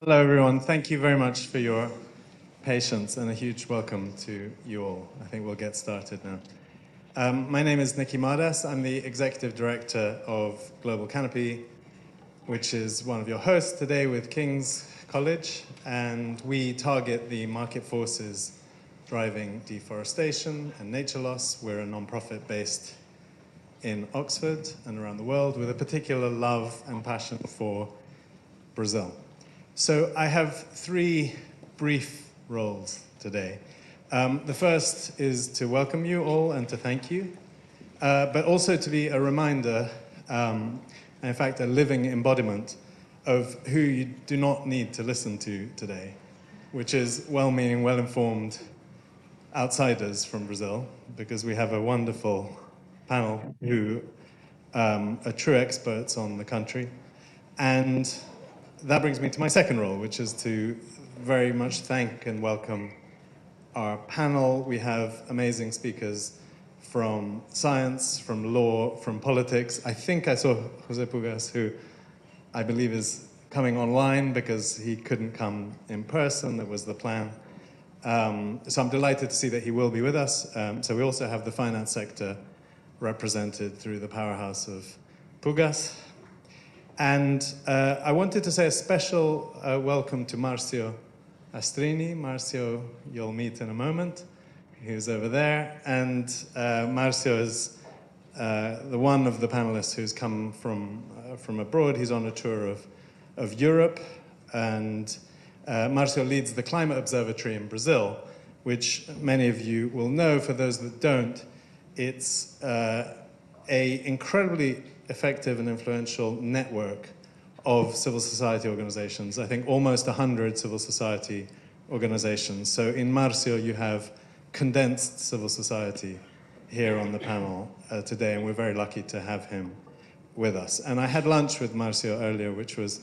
Hello, everyone. Thank you very much for your patience and a huge welcome to you all. I think we'll get started now. My name is Niki Mardas. I'm the Executive Director of Global Canopy, which is one of your hosts today with King's College, and we target the market forces driving deforestation and nature loss. We're a non-profit based in Oxford and around the world with a particular love and passion for Brazil. So I have three brief roles today. The first is to welcome you all and to thank you, but also to be a reminder, and in fact a living embodiment of who you do not need to listen to today, which is well-meaning, well-informed outsiders from Brazil, because we have a wonderful panel who are true experts on the country. And that brings me to my second role, which is to very much thank and welcome our panel. We have amazing speakers from science, from law, from politics. I think I saw Jose Pugas, who I believe is coming online because he couldn't come in person. That was the plan. So I'm delighted to see that he will be with us. So we also have the finance sector represented through the powerhouse of Pugas. And I wanted to say a special welcome to Marcio Astrini. Marcio, you'll meet in a moment. He's over there. And Marcio is the one of the panelists who's come from abroad. He's on a tour of Europe. And Marcio leads the Climate Observatory in Brazil, which many of you will know. For those that don't, it's an incredibly effective and influential network of civil society organizations. I think almost 100 civil society organizations. So in Marcio, you have condensed civil society here on the panel today, and we're very lucky to have him with us. And I had lunch with Marcio earlier, which was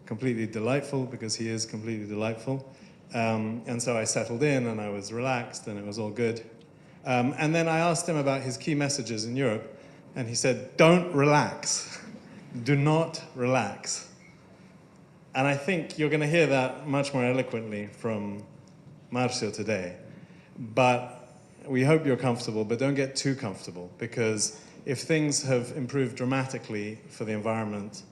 completely delightful, because he is completely delightful. And so I settled in and I was relaxed and it was all good. And then I asked him about his key messages in Europe. And he said, don't relax. Do not relax. And I think you're going to hear that much more eloquently from Marcio today. But we hope you're comfortable, but don't get too comfortable, because if things have improved dramatically for the environment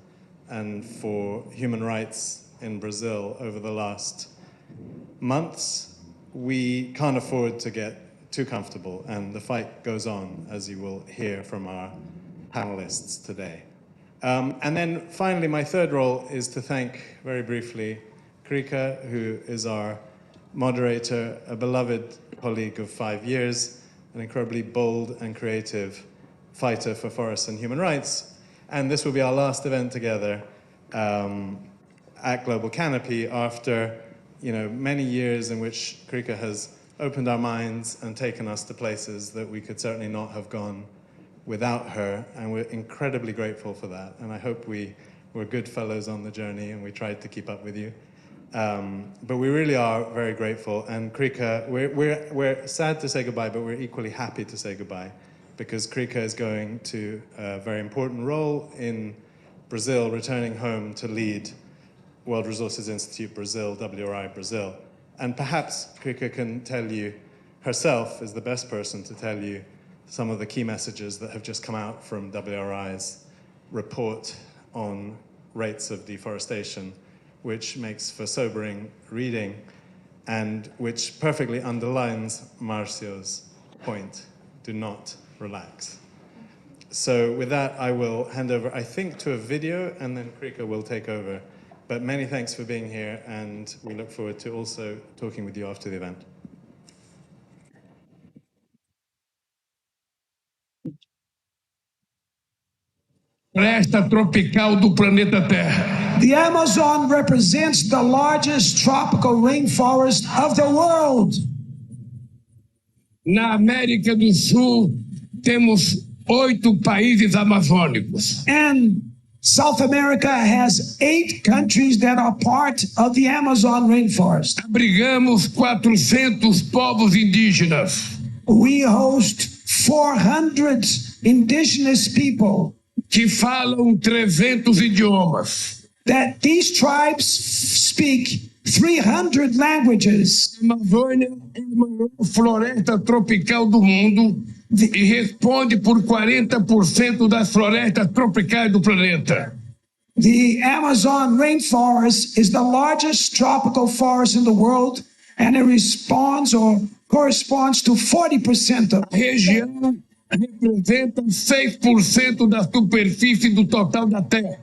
and for human rights in Brazil over the last months, we can't afford to get too comfortable, and the fight goes on, as you will hear from our panelists today. And then finally, my third role is to thank, very briefly, Erika, who is our moderator, a beloved colleague of 5 years, an incredibly bold and creative fighter for forests and human rights. And this will be our last event together at Global Canopy after many years in which Erika has opened our minds and taken us to places that we could certainly not have gone without her, and we're incredibly grateful for that. And I hope we were good fellows on the journey and we tried to keep up with you. But we really are very grateful. And Erika, we're sad to say goodbye, but we're equally happy to say goodbye, because Erika is going to a very important role in Brazil, returning home to lead World Resources Institute Brazil, WRI Brazil. And perhaps Erika can tell you herself, is the best person to tell you some of the key messages that have just come out from WRI's report on rates of deforestation, which makes for sobering reading and which perfectly underlines Marcio's point: do not relax. So with that, I will hand over, I think, to a video, and then Erika will take over. But many thanks for being here, and we look forward to also talking with you after the event. Floresta tropical do planeta Terra. The Amazon represents the largest tropical rainforest of the world. Na América do Sul, temos 8 países amazônicos. And South America has 8 countries that are part of the Amazon rainforest. Abrigamos 400 povos indígenas. We host 400 indigenous people que falam 300 idiomas. That these tribes speak 300 languages. A Amazônia é a maior floresta tropical do mundo e responde por 40% das florestas tropicais do planeta. The Amazon rainforest is the largest tropical forest in the world, and it responds or corresponds to 40% of. A região representa 6% da superfície do total da Terra.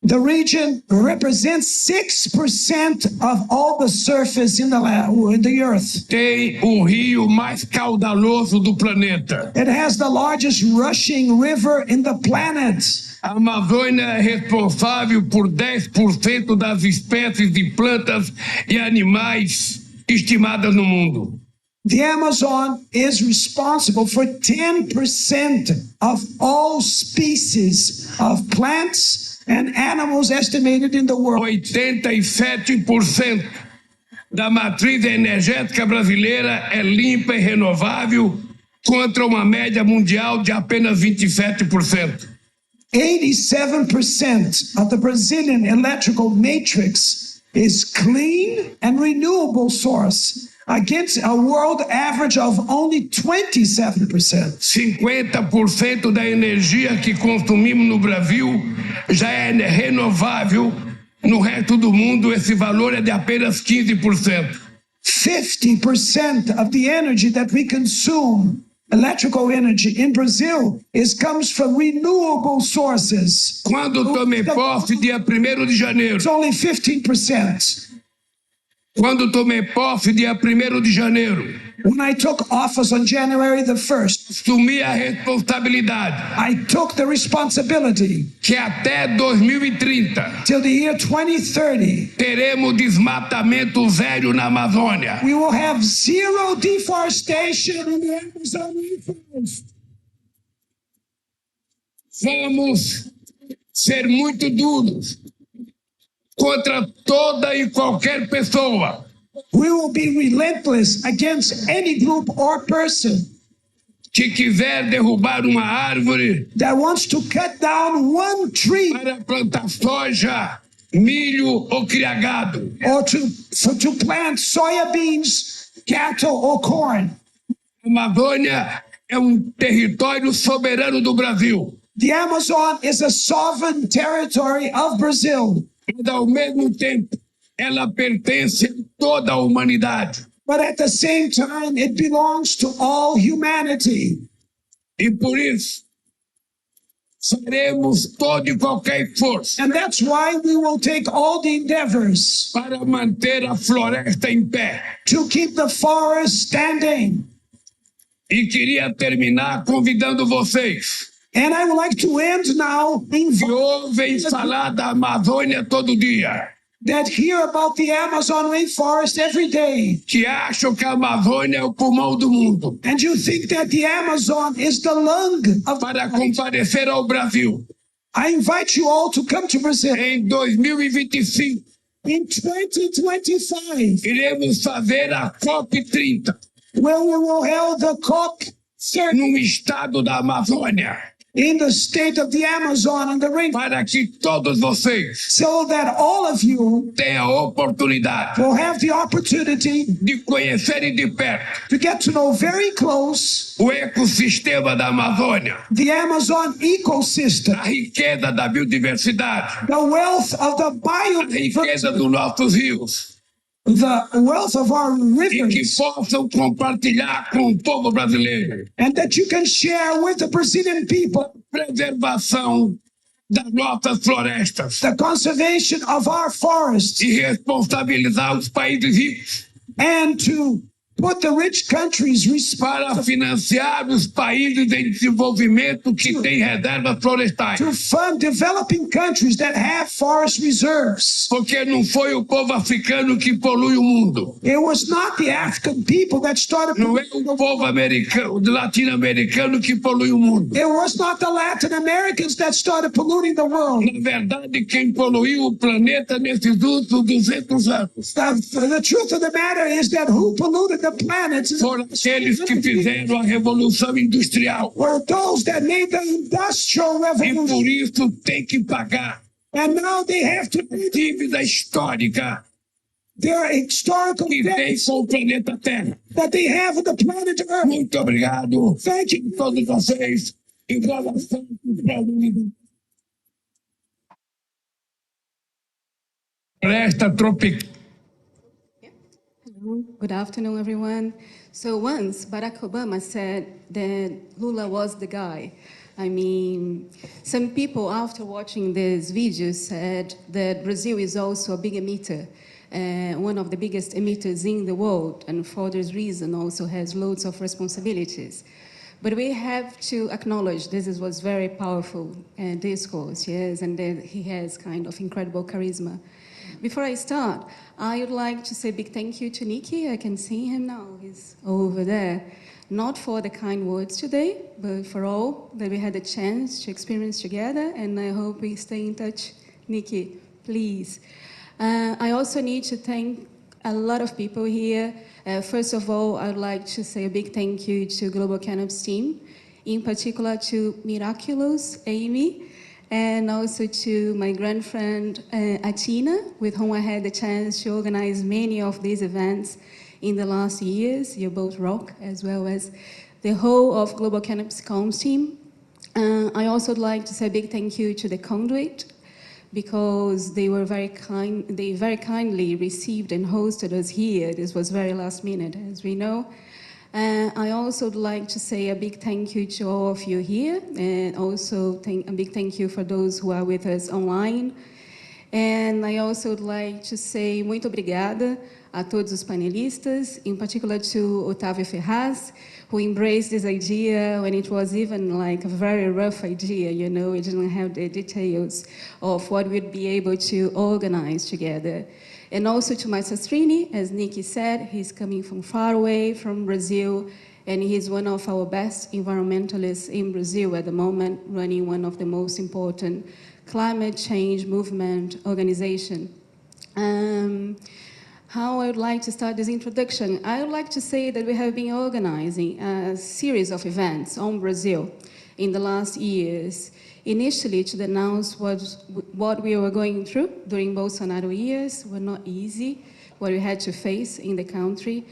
The region represents 6% of all the surface in the earth. Tem o rio mais caudaloso do planeta. It has the largest rushing river in the planet. A Amazônia é responsável por 10% das espécies de plantas e animais estimadas no mundo. The Amazon is responsible for 10% of all species of plants and animals estimated in the world. 87% da matriz energética brasileira é limpa e renovável, contra uma média mundial de apenas 27%. 87% of the Brazilian electrical matrix is clean and renewable source, against a world average of only 27%. 50% da energia que consumimos no Brasil já é renovável. No resto do mundo, esse valor é de apenas 15%. 50% of the energy that we consume, electrical energy in Brazil, comes from renewable sources. Quando tomei posse, dia 1º de janeiro. It's only 15%. Quando tomei posse, dia 1º de janeiro. When I took office on January the 1st, assumi a responsabilidade. I took the responsibility Que até 2030 till the year 2030 teremos desmatamento zero na Amazônia. we will have zero deforestation in the Amazon rainforest. Vamos ser muito duros contra toda e qualquer pessoa We will be relentless against any group or person que quiser derrubar uma árvore that wants to cut down one tree para plantar soja, milho ou criar gado. or to plant soya beans, cattle, or corn. A Amazônia é território soberano do Brasil. The Amazon is a sovereign territory of Brazil. Mas, ao mesmo tempo, ela pertence a toda a humanidade. But at the same time, it belongs to all humanity. E por isso, faremos todo e qualquer esforço And that's why we will take all the endeavors para manter a floresta em pé. to keep the forest standing. E queria terminar convidando vocês And I would like to end now que ouvem falar da Amazônia todo dia, that hear about the Amazon rainforest every day. que acham que a Amazônia é o pulmão do mundo, And you think that the Amazon is the lung of para comparecer ao Brasil I invite you all to come to Brazil. em 2025. In 2025, Iremos fazer a COP30 where we will hold the COP 30 no estado da Amazônia, in the state of the Amazon and the rainforest, para que todos vocês so that all of you tenham a oportunidade will have the opportunity de conhecerem de perto to get to know very close o ecossistema da Amazônia, the Amazon ecosystem, a riqueza da biodiversidade, the wealth of the a riqueza dos nossos rios, the wealth of our e que rivers, possam compartilhar com o povo brasileiro and that you can share with the Brazilian people preservação das nossas florestas the conservation of our forests e responsabilizar os países ricos and to put the rich countries para financiar os países em desenvolvimento que têm reservas florestais. to fund developing countries that have forest reserves. Porque não foi o povo africano que polui o mundo. It was not the African people that started Não é o povo americano, latino-americano que polui o mundo. It was not the Latin Americans that started polluting the world. Na verdade, quem poluiu o planeta nesses últimos 200 anos The truth of the matter is that who polluted the planet foram aqueles que fizeram a revolução industrial. were those that made the industrial E revolution. por isso tem que pagar. And now they have to pay dívida histórica their historical que tem debts com o planeta Terra. that they have with the planet Earth. Muito obrigado Thank you. a todos vocês em relação à floresta tropical. Good afternoon, everyone. So once Barack Obama said that Lula was the guy. I mean, some people after watching this video said that Brazil is also a big emitter, one of the biggest emitters in the world, and for this reason also has loads of responsibilities. But we have to acknowledge was very powerful discourse, yes, and that he has kind of incredible charisma. Before I start, I would like to say a big thank you to Niki. I can see him now, he's over there. Not for the kind words today, but for all that we had a chance to experience together, and I hope we stay in touch. Niki, please. I also need to thank a lot of people here. First of all, I would like to say a big thank you to Global Canopy team, in particular to Miraculous, Amy, and also to my grandfriend Atina, with whom I had the chance to organize many of these events in the last years. You both rock, as well as the whole of Global Canopy Comms team. I also would like to say a big thank you to the Conduit, because they were very kind. They very kindly received and hosted us here. This was very last minute, as we know. I also would like to say a big thank you to all of you here, and also a big thank you for those who are with us online. And I also would like to say muito obrigada a todos os panelistas, in particular to Octavio Ferraz, who embraced this idea when it was even like a very rough idea, you know, we didn't have the details of what we'd be able to organize together. And also to Marcio Astrini, as Niki said, he's coming from far away from Brazil, and he's one of our best environmentalists in Brazil at the moment, running one of the most important climate change movement organization. How I would like to start this introduction. I would like to say that we have been organizing a series of events on Brazil in the last years. Initially, to announce what we were going through during Bolsonaro years were not easy, what we had to face in the country.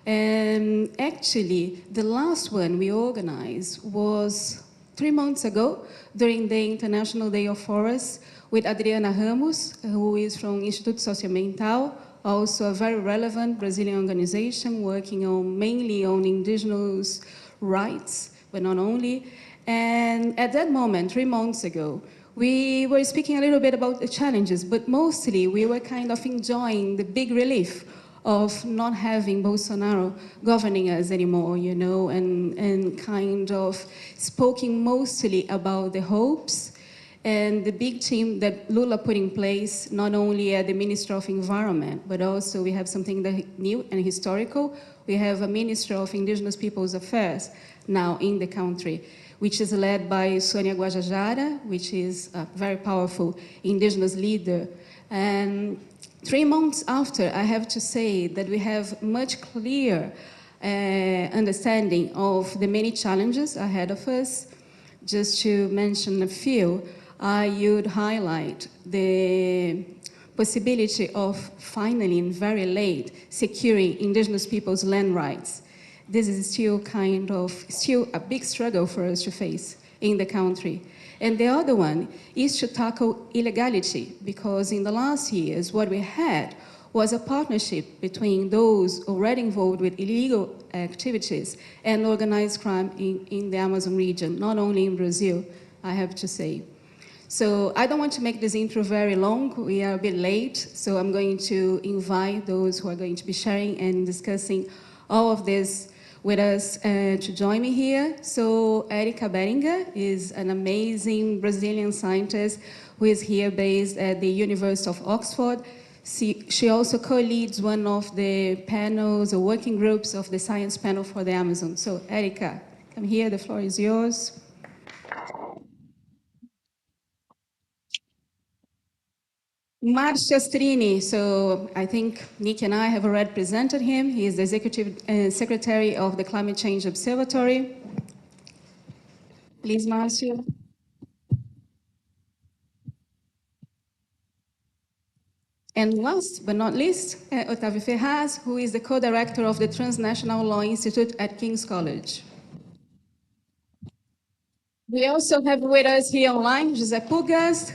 And actually, the last one we organized was 3 months ago during the International Day of Forests with Adriana Ramos, who is from Instituto Socioambiental, also a very relevant Brazilian organization working mainly on indigenous rights, but not only. And at that moment, 3 months ago, we were speaking a little bit about the challenges, but mostly we were kind of enjoying the big relief of not having Bolsonaro governing us anymore, you know, and kind of speaking mostly about the hopes and the big team that Lula put in place, not only at the Minister of Environment, but also we have something that new and historical. We have a Minister of Indigenous Peoples Affairs now in the country, which is led by Sônia Guajajara, which is a very powerful indigenous leader. And 3 months after, I have to say that we have much clearer understanding of the many challenges ahead of us. Just to mention a few, I would highlight the possibility of finally, and very late, securing indigenous people's land rights. This is still a big struggle for us to face in the country. And the other one is to tackle illegality, because in the last years, what we had was a partnership between those already involved with illegal activities and organized crime in the Amazon region, not only in Brazil, I have to say. So I don't want to make this intro very long. We are a bit late, so I'm going to invite those who are going to be sharing and discussing all of this with us to join me here. So Erika Berenguer is an amazing Brazilian scientist who is here based at the University of Oxford. She also co-leads one of the panels or working groups of the Science Panel for the Amazon. So Erika, come here, the floor is yours. Marcio Astrini, so I think Niki and I have already presented him. He is the Executive Secretary of the Climate Change Observatory. Please, Marcio. And last but not least, Octavio Ferraz, who is the co-director of the Transnational Law Institute at King's College. We also have with us here online José Pugas,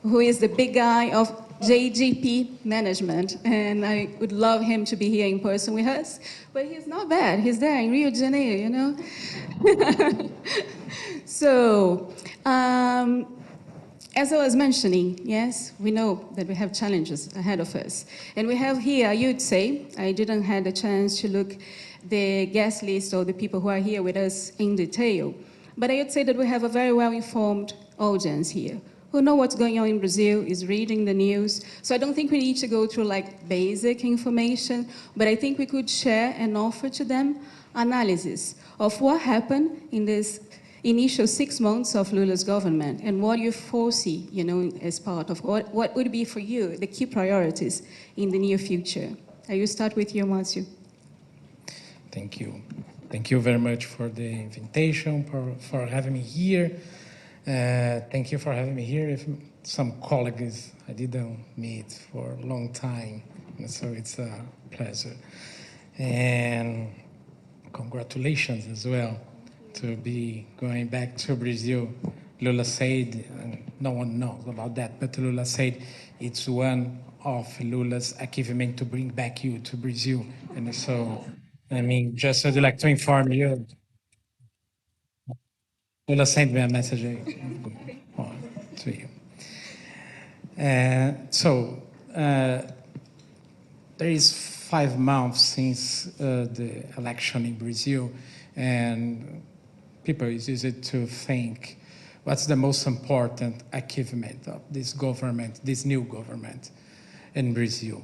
who is the big guy of JGP Management, and I would love him to be here in person with us, but he's not bad. He's there in Rio de Janeiro, you know? So, as I was mentioning, yes, we know that we have challenges ahead of us. And we have here, I would say, I didn't have the chance to look the guest list or the people who are here with us in detail, but I would say that we have a very well-informed audience here who know what's going on in Brazil, is reading the news. So I don't think we need to go through like basic information, but I think we could share and offer to them analysis of what happened in this initial 6 months of Lula's government and what you foresee, you know, as part of what would be for you the key priorities in the near future. I will start with you, Marcio. Thank you. Thank you very much for the invitation, for having me here. Thank you for having me here. If some colleagues I didn't meet for a long time, so it's a pleasure. And congratulations as well to be going back to Brazil. Lula said, and no one knows about that, but Lula said it's one of Lula's achievements to bring back you to Brazil. And so, I mean, just I'd like to inform you, Lula sent me a message to you. There is 5 months since the election in Brazil, and people is easy to think, what's the most important achievement of this government, this new government in Brazil?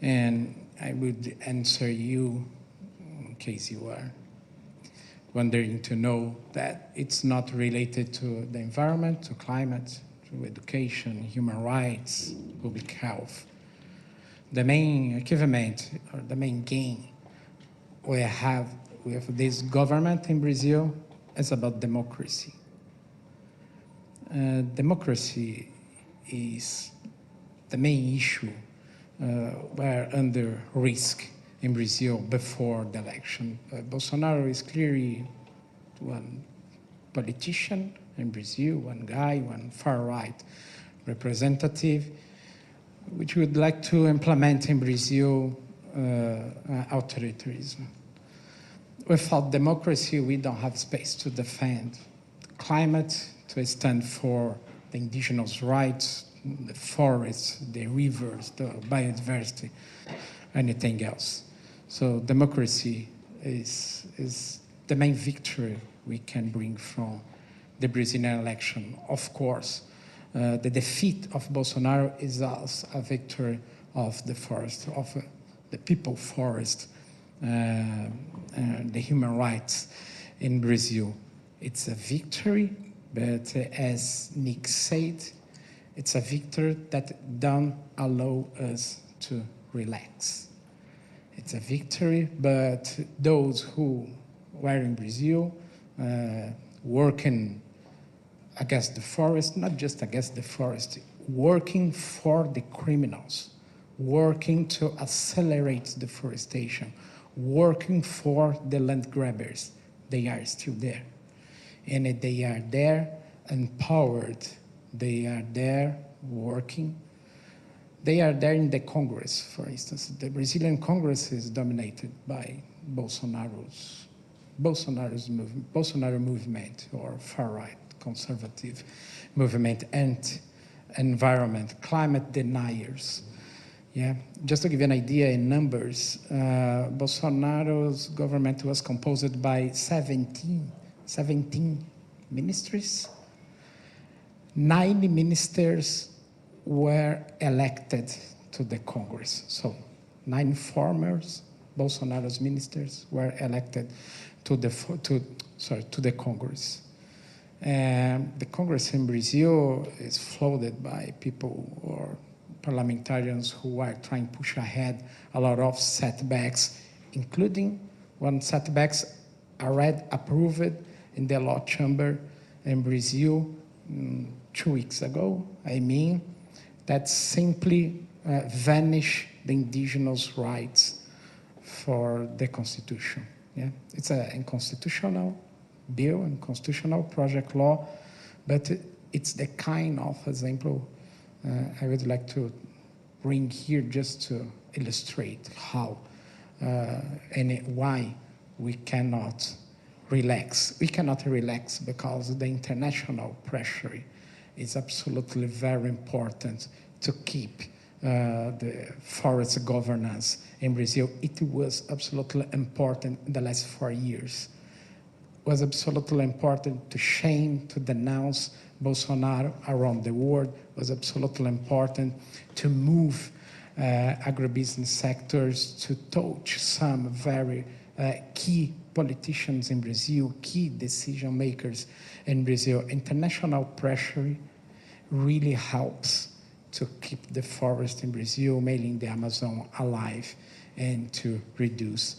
And I would answer you, in case you are wondering to know, that it's not related to the environment, to climate, to education, human rights, public health. The main achievement or the main gain we have with this government in Brazil is about democracy. Democracy is the main issue were under risk in Brazil before the election. Bolsonaro is clearly one politician in Brazil, one guy, one far-right representative, which would like to implement in Brazil authoritarianism. Without democracy, we don't have space to defend climate, to stand for the indigenous rights, the forests, the rivers, the biodiversity, anything else. So democracy is the main victory we can bring from the Brazilian election. Of course, the defeat of Bolsonaro is also a victory of the forest, of the people forest, the human rights in Brazil. It's a victory, but as Nick said, it's a victory that don't allow us to relax. It's a victory, but those who were in Brazil working against the forest, not just against the forest, working for the criminals, working to accelerate deforestation, working for the land grabbers, they are still there. And they are there empowered, they are there working. They are there in the Congress, for instance. The Brazilian Congress is dominated by Bolsonaro movement, or far-right conservative movement, and environment, climate deniers. Yeah, just to give you an idea in numbers, Bolsonaro's government was composed by 17 ministries. 90 ministers were elected to the Congress. So 9 former Bolsonaro's ministers were elected to the Congress. The Congress in Brazil is flooded by people or parliamentarians who are trying to push ahead a lot of setbacks, including one setbacks already approved in the law chamber in Brazil 2 weeks ago. I mean, that simply vanish the indigenous rights for the Constitution. Yeah? It's a constitutional bill and constitutional project law, but it's the kind of example I would like to bring here just to illustrate how and why we cannot relax. We cannot relax because the international pressure is absolutely very important to keep the forest governance in Brazil. It was absolutely important in the last 4 years. It was absolutely important to shame, to denounce Bolsonaro around the world. It was absolutely important to move agribusiness sectors, to touch some very key politicians in Brazil, key decision makers in Brazil. International pressure really helps to keep the forest in Brazil, making the Amazon alive, and to reduce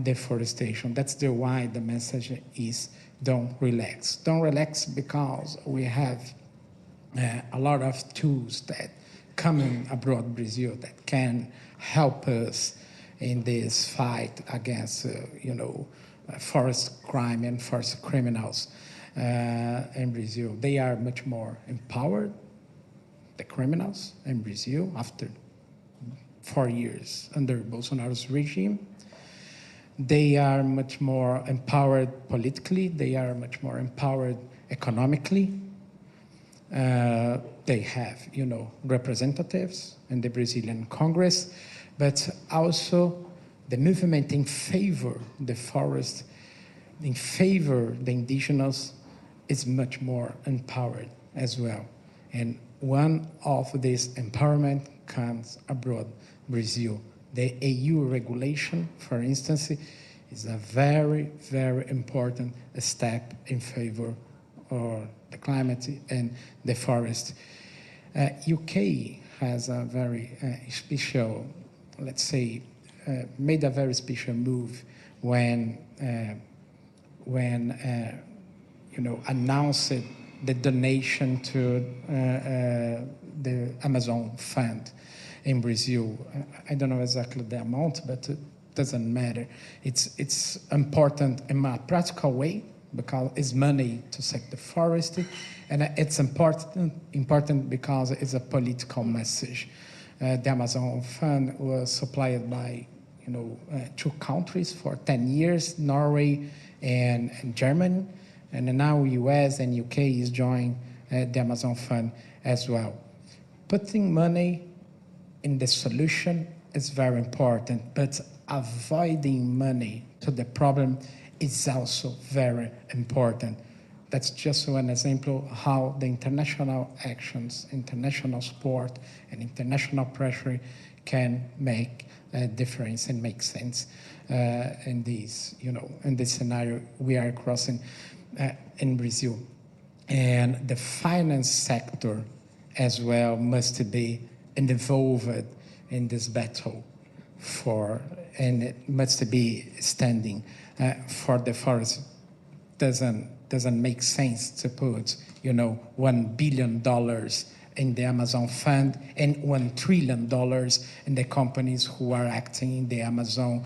deforestation. That's why the message is don't relax. Don't relax because we have a lot of tools that coming abroad Brazil that can help us in this fight against, forest crime and forest criminals in Brazil. They are much more empowered, the criminals in Brazil, after 4 years under Bolsonaro's regime. They are much more empowered politically. They are much more empowered economically. They have, representatives in the Brazilian Congress, but also the movement in favor the forest, in favor the indigenous, is much more empowered as well. And one of this empowerment comes abroad, Brazil. The EU regulation, for instance, is a very, very important step in favor of the climate and the forest. UK has a very special, let's say, made a very special move when announced the donation to the Amazon Fund in Brazil. I don't know exactly the amount, but it doesn't matter. It's important in a practical way because it's money to save the forest, and it's important because it's a political message. The Amazon Fund was supplied by 2 countries for 10 years, Norway and Germany, and now US and UK is joining the Amazon Fund as well. Putting money in the solution is very important, but avoiding money to the problem is also very important. That's just one example how the international actions, international support, and international pressure can make a difference and make sense in this, in this scenario we are crossing in Brazil. And the finance sector as well must be involved in this battle and it must be standing for the forest. Doesn't make sense to put, $1 billion in the Amazon Fund and $1 trillion in the companies who are acting in the Amazon,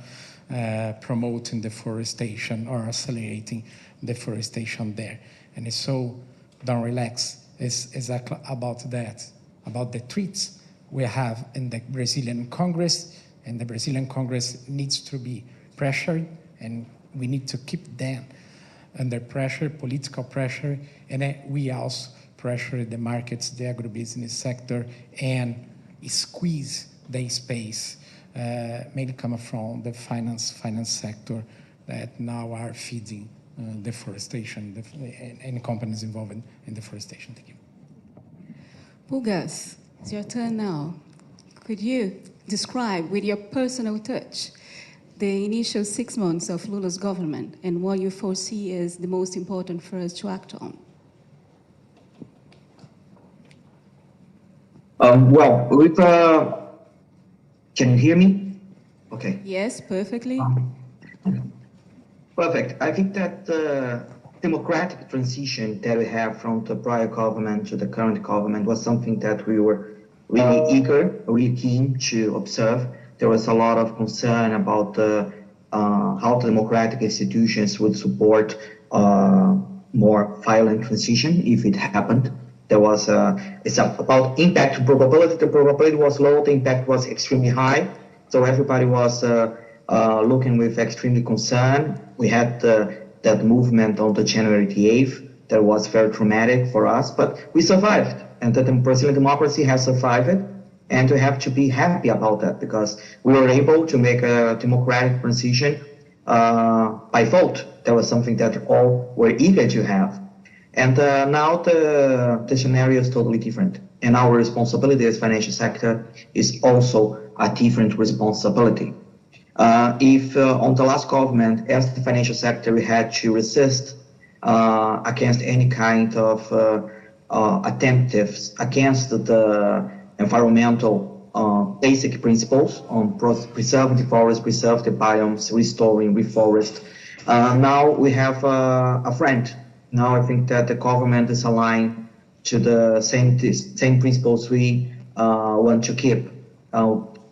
promoting deforestation or accelerating deforestation there. And so, don't relax. It's exactly about that, about the threats we have in the Brazilian Congress, and the Brazilian Congress needs to be pressured, and we need to keep them under pressure, political pressure, and we also pressure the markets, the agribusiness sector, and squeeze the space, mainly coming from the finance sector that now are feeding deforestation and companies involved in deforestation. Thank you. Pugas, it's your turn now. Could you describe with your personal touch the initial 6 months of Lula's government and what you foresee as the most important for us to act on? Can you hear me? Okay. Yes, perfectly. Perfect. I think that the democratic transition that we have from the prior government to the current government was something that we were really eager, really keen to observe. There was a lot of concern about how the democratic institutions would support more violent transition if it happened. There was about impact probability. The probability was low, the impact was extremely high. So everybody was looking with extremely concern. We had that movement on the January 8th that was very traumatic for us, but we survived. And the Brazilian democracy has survived, and we have to be happy about that because we were able to make a democratic transition by vote. That was something that all were eager to have. And now the scenario is totally different. And our responsibility as financial sector is also a different responsibility. If on the last government, as the financial sector, we had to resist against any kind of attempts against the environmental basic principles on preserving the forest, preserve the biomes, restoring, reforest. Now we have a friend. Now I think that the government is aligned to the same principles we want to keep.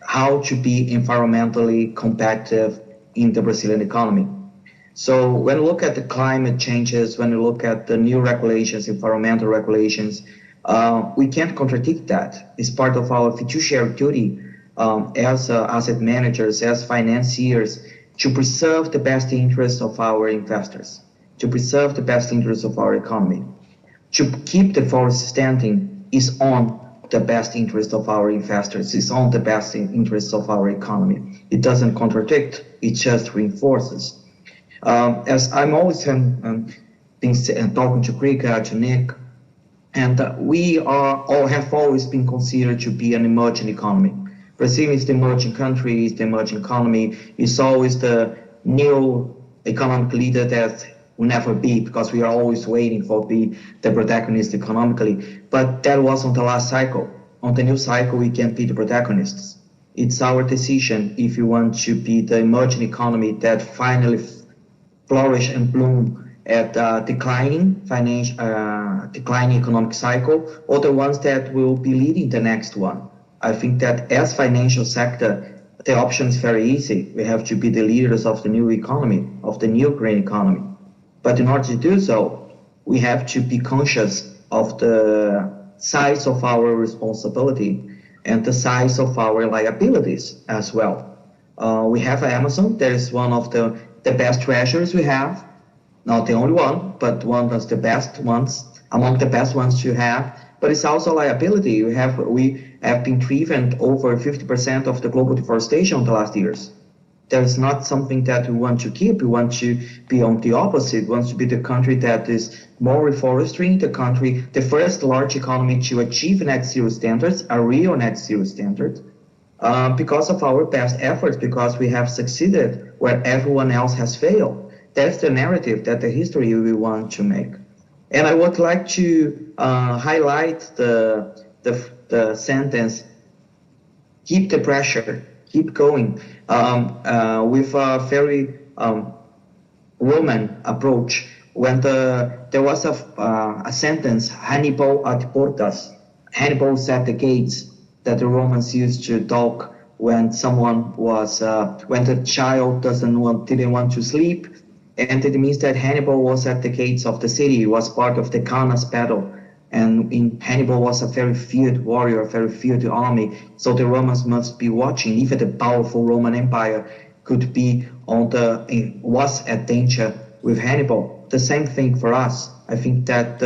How to be environmentally competitive in the Brazilian economy. So when you look at the climate changes, when you look at the new regulations, environmental regulations, we can't contradict that. It's part of our fiduciary duty as asset managers, as financiers, to preserve the best interests of our investors, to preserve the best interests of our economy. To keep the forest standing is on the best interest of our investors, is on the best interest of our economy. It doesn't contradict, it just reinforces. As I'm always talking to Erika, to Nick, and we all have always been considered to be an emerging economy. Brazil is the emerging country, is the emerging economy, it's always the new economic leader that will never be, because we are always waiting for be the protagonist economically. But that was on the last cycle. On the new cycle, we can be the protagonists. It's our decision if you want to be the emerging economy that finally flourish and bloom at declining economic cycle, or the ones that will be leading the next one. I think that as financial sector, the option is very easy. We have to be the leaders of the new economy, of the new green economy. But in order to do so, we have to be conscious of the size of our responsibility and the size of our liabilities as well. We have Amazon. That is one of the best treasures we have. Not the only one, but one of the best ones, among the best ones to have. But it's also liability. We have been driven over 50% of the global deforestation in the last years. There's not something that we want to keep. We want to be on the opposite. We want to be the country that is more reforesting, the first large economy to achieve net zero standards, a real net zero standard, because of our past efforts, because we have succeeded where everyone else has failed. That's the narrative, that the history we want to make. And I would like to highlight the sentence, keep the pressure, keep going, with a very Roman approach. When there was a sentence, Hannibal at portas, Hannibal set the gates, that the Romans used to talk when someone was, when the child didn't want to sleep, and it means that Hannibal was at the gates of the city, was part of the Canna's battle. And Hannibal was a very feared warrior, a very feared army. So the Romans must be watching. Even the powerful Roman Empire could be was at danger with Hannibal. The same thing for us. I think that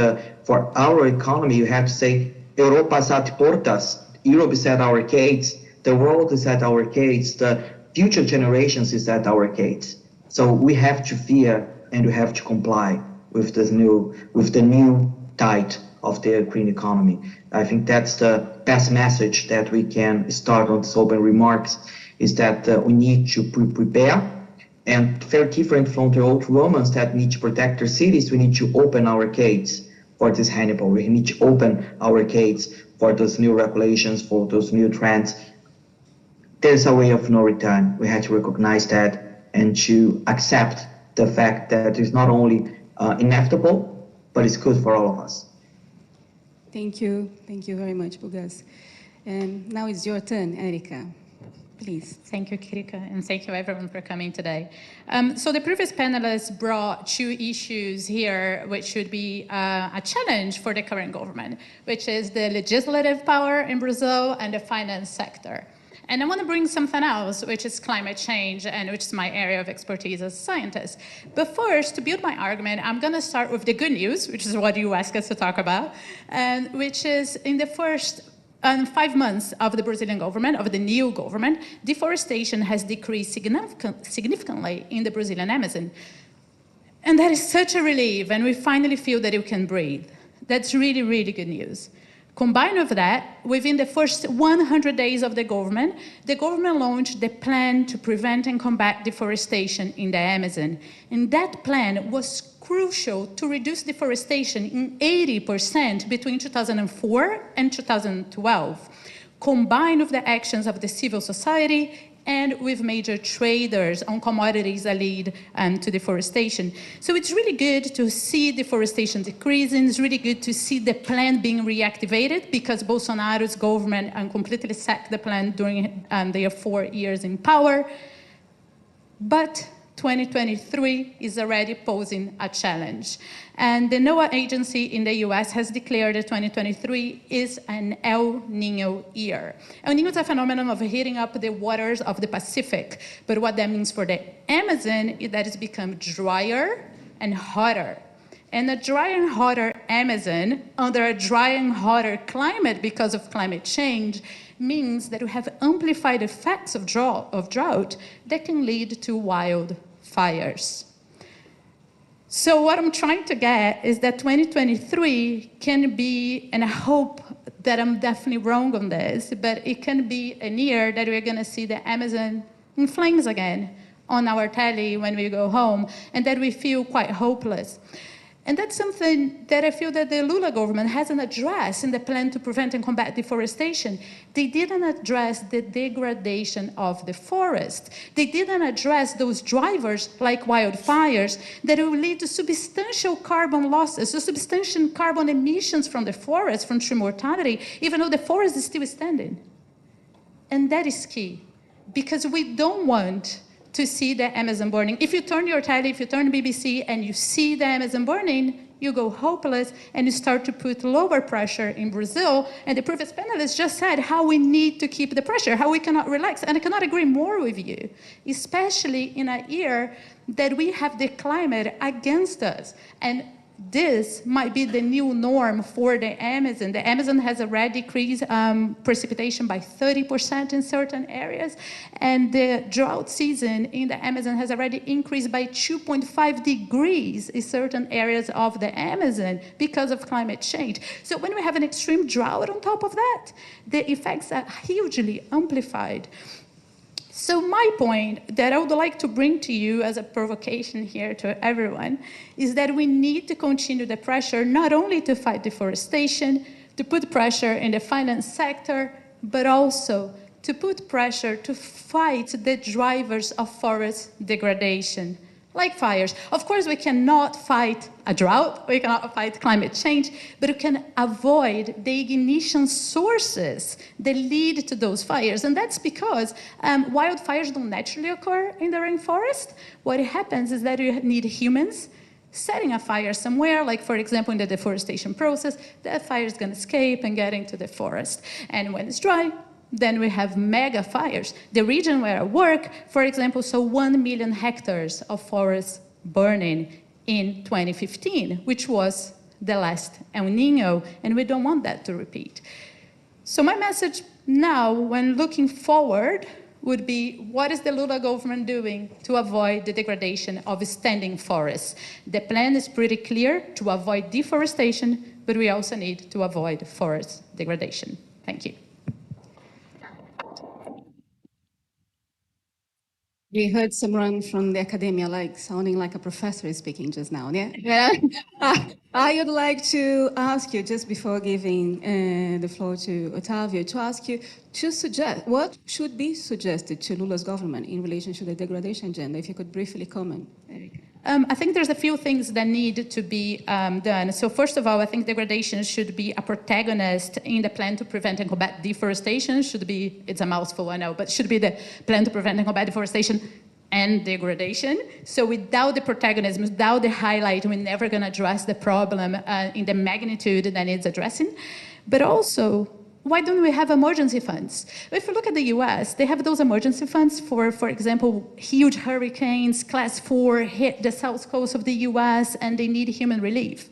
for our economy, you have to say, Europa's at portas. Europe is at our gates. The world is at our gates. The future generations is at our gates. So we have to fear and we have to comply with the new tide of the green economy. I think that's the best message that we can start on this open remarks, is that we need to prepare, and very different from the old Romans that need to protect their cities, we need to open our gates for this Hannibal. We need to open our gates for those new regulations, for those new trends. There's a way of no return. We have to recognize that and to accept the fact that it's not only inevitable, but it's good for all of us. Thank you very much, Pugas. And now it's your turn, Erika. Please. Thank you, Erika, and thank you everyone for coming today. So the previous panelists brought two issues here, which should be a challenge for the current government, which is the legislative power in Brazil and the finance sector. And I want to bring something else, which is climate change, and which is my area of expertise as a scientist. But first, to build my argument, I'm going to start with the good news, which is what you asked us to talk about, and which is in the first 5 months of the Brazilian government, of the new government, deforestation has decreased significantly in the Brazilian Amazon. And that is such a relief, and we finally feel that you can breathe. That's really, really good news. Combined with that, within the first 100 days of the government launched the plan to prevent and combat deforestation in the Amazon. And that plan was crucial to reduce deforestation in 80% between 2004 and 2012, combined with the actions of the civil society and with major traders on commodities that lead to deforestation. So it's really good to see deforestation decreasing. It's really good to see the plan being reactivated, because Bolsonaro's government completely sacked the plan during their 4 years in power. But 2023 is already posing a challenge. And the NOAA agency in the US has declared that 2023 is an El Nino year. El Nino is a phenomenon of heating up the waters of the Pacific. But what that means for the Amazon is that it's become drier and hotter. And a drier and hotter Amazon under a drier and hotter climate because of climate change means that we have amplified effects of drought that can lead to wild fires. So what I'm trying to get is that 2023 can be, and I hope that I'm definitely wrong on this, but it can be a year that we're going to see the Amazon in flames again on our telly when we go home, and that we feel quite hopeless. And that's something that I feel that the Lula government hasn't addressed in the plan to prevent and combat deforestation. They didn't address the degradation of the forest. They didn't address those drivers like wildfires that will lead to substantial carbon losses, so substantial carbon emissions from the forest, from tree mortality, even though the forest is still standing. And that is key, because we don't want to see the Amazon burning. If you turn your telly, if you turn BBC and you see the Amazon burning, you go hopeless and you start to put lower pressure in Brazil. And the previous panelists just said how we need to keep the pressure, how we cannot relax. And I cannot agree more with you, especially in a year that we have the climate against us. And this might be the new norm for the Amazon. The Amazon has already decreased precipitation by 30% in certain areas, and the drought season in the Amazon has already increased by 2.5 degrees in certain areas of the Amazon because of climate change. So when we have an extreme drought on top of that, the effects are hugely amplified. So my point that I would like to bring to you as a provocation here to everyone is that we need to continue the pressure not only to fight deforestation, to put pressure in the finance sector, but also to put pressure to fight the drivers of forest degradation, like fires. Of course, we cannot fight a drought, we cannot fight climate change, but we can avoid the ignition sources that lead to those fires. And that's because wildfires don't naturally occur in the rainforest. What happens is that you need humans setting a fire somewhere, like for example in the deforestation process, that fire is going to escape and get into the forest. And when it's dry, then we have mega fires. The region where I work, for example, saw 1 million hectares of forest burning in 2015, which was the last El Nino, and we don't want that to repeat. So my message now, when looking forward, would be, what is the Lula government doing to avoid the degradation of standing forests? The plan is pretty clear, to avoid deforestation, but we also need to avoid forest degradation. Thank you. We heard someone from the academia sounding like a professor is speaking just now. Yeah? I would like to ask you, just before giving the floor to Octavio, to ask you to suggest what should be suggested to Lula's government in relation to the degradation agenda, if you could briefly comment, Erika. I think there's a few things that need to be done. So first of all, I think degradation should be a protagonist in the plan to prevent and combat deforestation. Should be, it's a mouthful, I know, but should be the plan to prevent and combat deforestation and degradation. So without the protagonism, without the highlight, we're never going to address the problem in the magnitude that it's addressing. But also, why don't we have emergency funds? If you look at the US, they have those emergency funds for example, huge hurricanes, class 4 hit the south coast of the US and they need human relief.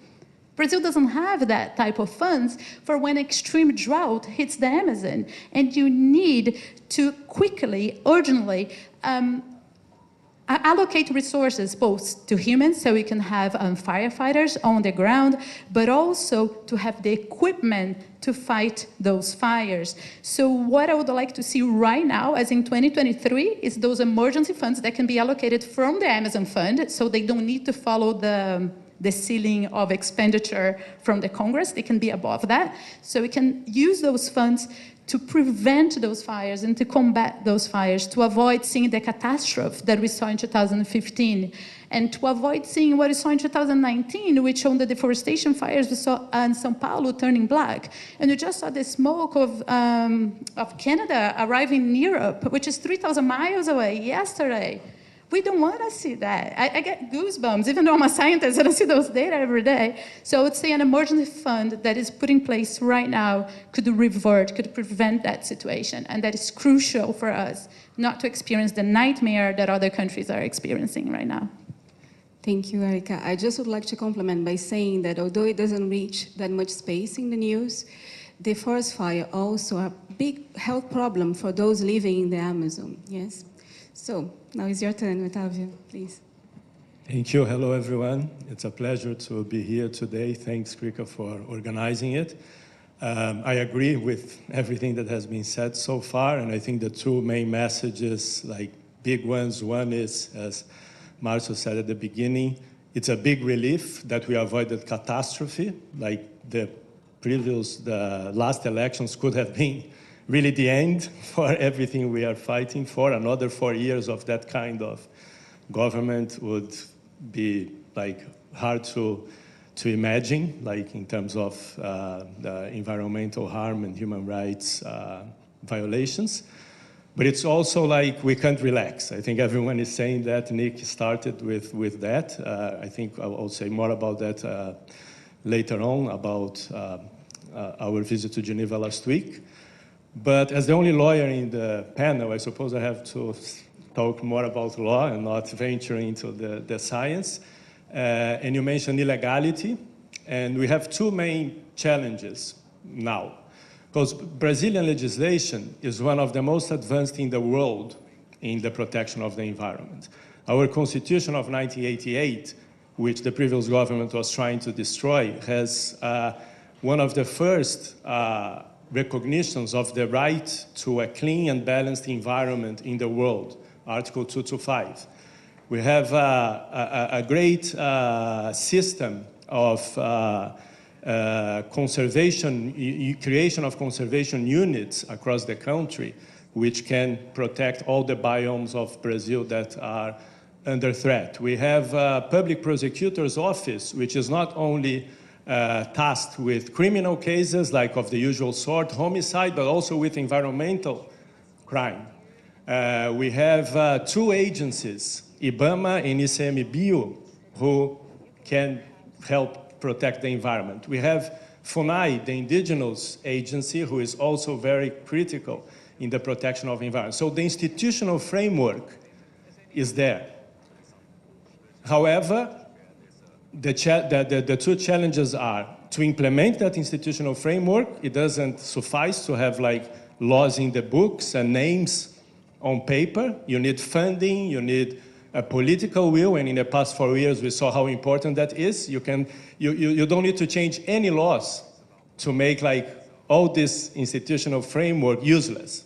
Brazil doesn't have that type of funds for when extreme drought hits the Amazon. And you need to quickly, urgently, allocate resources both to humans so we can have firefighters on the ground, but also to have the equipment to fight those fires. So what I would like to see right now, as in 2023, is those emergency funds that can be allocated from the Amazon Fund, so they don't need to follow the ceiling of expenditure from the Congress. They can be above that. So we can use those funds to prevent those fires and to combat those fires, to avoid seeing the catastrophe that we saw in 2015, and to avoid seeing what we saw in 2019, which on the deforestation fires we saw in São Paulo turning black. And we just saw the smoke of Canada arriving in Europe, which is 3,000 miles away yesterday. We don't want to see that. I get goosebumps, even though I'm a scientist, I don't see those data every day. So I would say an emergency fund that is put in place right now could prevent that situation. And that is crucial for us not to experience the nightmare that other countries are experiencing right now. Thank you, Erika. I just would like to complement by saying that although it doesn't reach that much space in the news, the forest fire also a big health problem for those living in the Amazon, yes? So, now is your turn, Octavio, please. Thank you. Hello, everyone. It's a pleasure to be here today. Thanks, Erika, for organizing it. I agree with everything that has been said so far, and I think the two main messages, like big ones, one is, as Marcio said at the beginning, it's a big relief that we avoided catastrophe, like the last elections could have been really the end for everything we are fighting for. Another 4 years of that kind of government would be like hard to imagine, like in terms of the environmental harm and human rights violations. But it's also like we can't relax. I think everyone is saying that. Nick started with that. I think I'll say more about that later on, about our visit to Geneva last week. But as the only lawyer in the panel, I suppose I have to talk more about law and not venture into the science. And you mentioned illegality. And we have two main challenges now. Because Brazilian legislation is one of the most advanced in the world in the protection of the environment. Our Constitution of 1988, which the previous government was trying to destroy, has one of the first recognitions of the right to a clean and balanced environment in the world, Article 225. We have a great system of creation of conservation units across the country, which can protect all the biomes of Brazil that are under threat. We have a public prosecutor's office, which is not only tasked with criminal cases, like of the usual sort, homicide, but also with environmental crime. We have two agencies, IBAMA and ICMBio, who can help protect the environment. We have FUNAI, the Indigenous agency, who is also very critical in the protection of the environment. So the institutional framework is there. However, the two challenges are to implement that institutional framework. It doesn't suffice to have like laws in the books and names on paper. You need funding, you need a political will, and in the past 4 years we saw how important that is. You don't need to change any laws to make like all this institutional framework useless,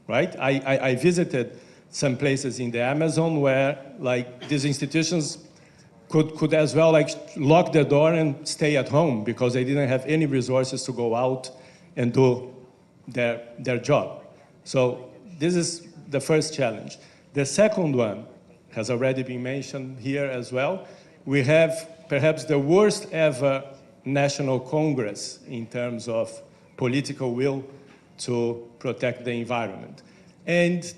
right? I visited some places in the Amazon where like these institutions could as well like lock the door and stay at home because they didn't have any resources to go out and do their job. So this is the first challenge. The second one has already been mentioned here as well. We have perhaps the worst ever National Congress in terms of political will to protect the environment. And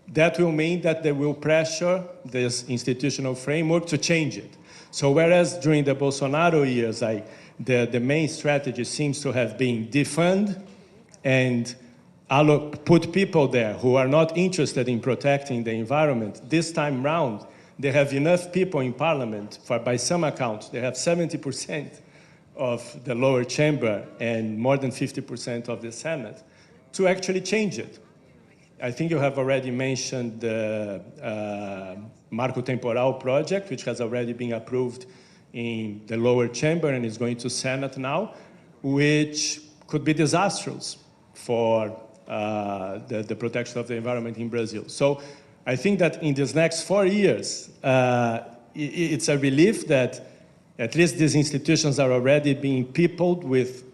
that will mean that they will pressure this institutional framework to change it. So whereas during the Bolsonaro years, the main strategy seems to have been defund and put people there who are not interested in protecting the environment, this time round, they have enough people in parliament, by some accounts, they have 70% of the lower chamber and more than 50% of the Senate, to actually change it. I think you have already mentioned the Marco Temporal project, which has already been approved in the lower chamber and is going to Senate now, which could be disastrous for the protection of the environment in Brazil. So I think that in these next 4 years, it's a relief that at least these institutions are already being peopled with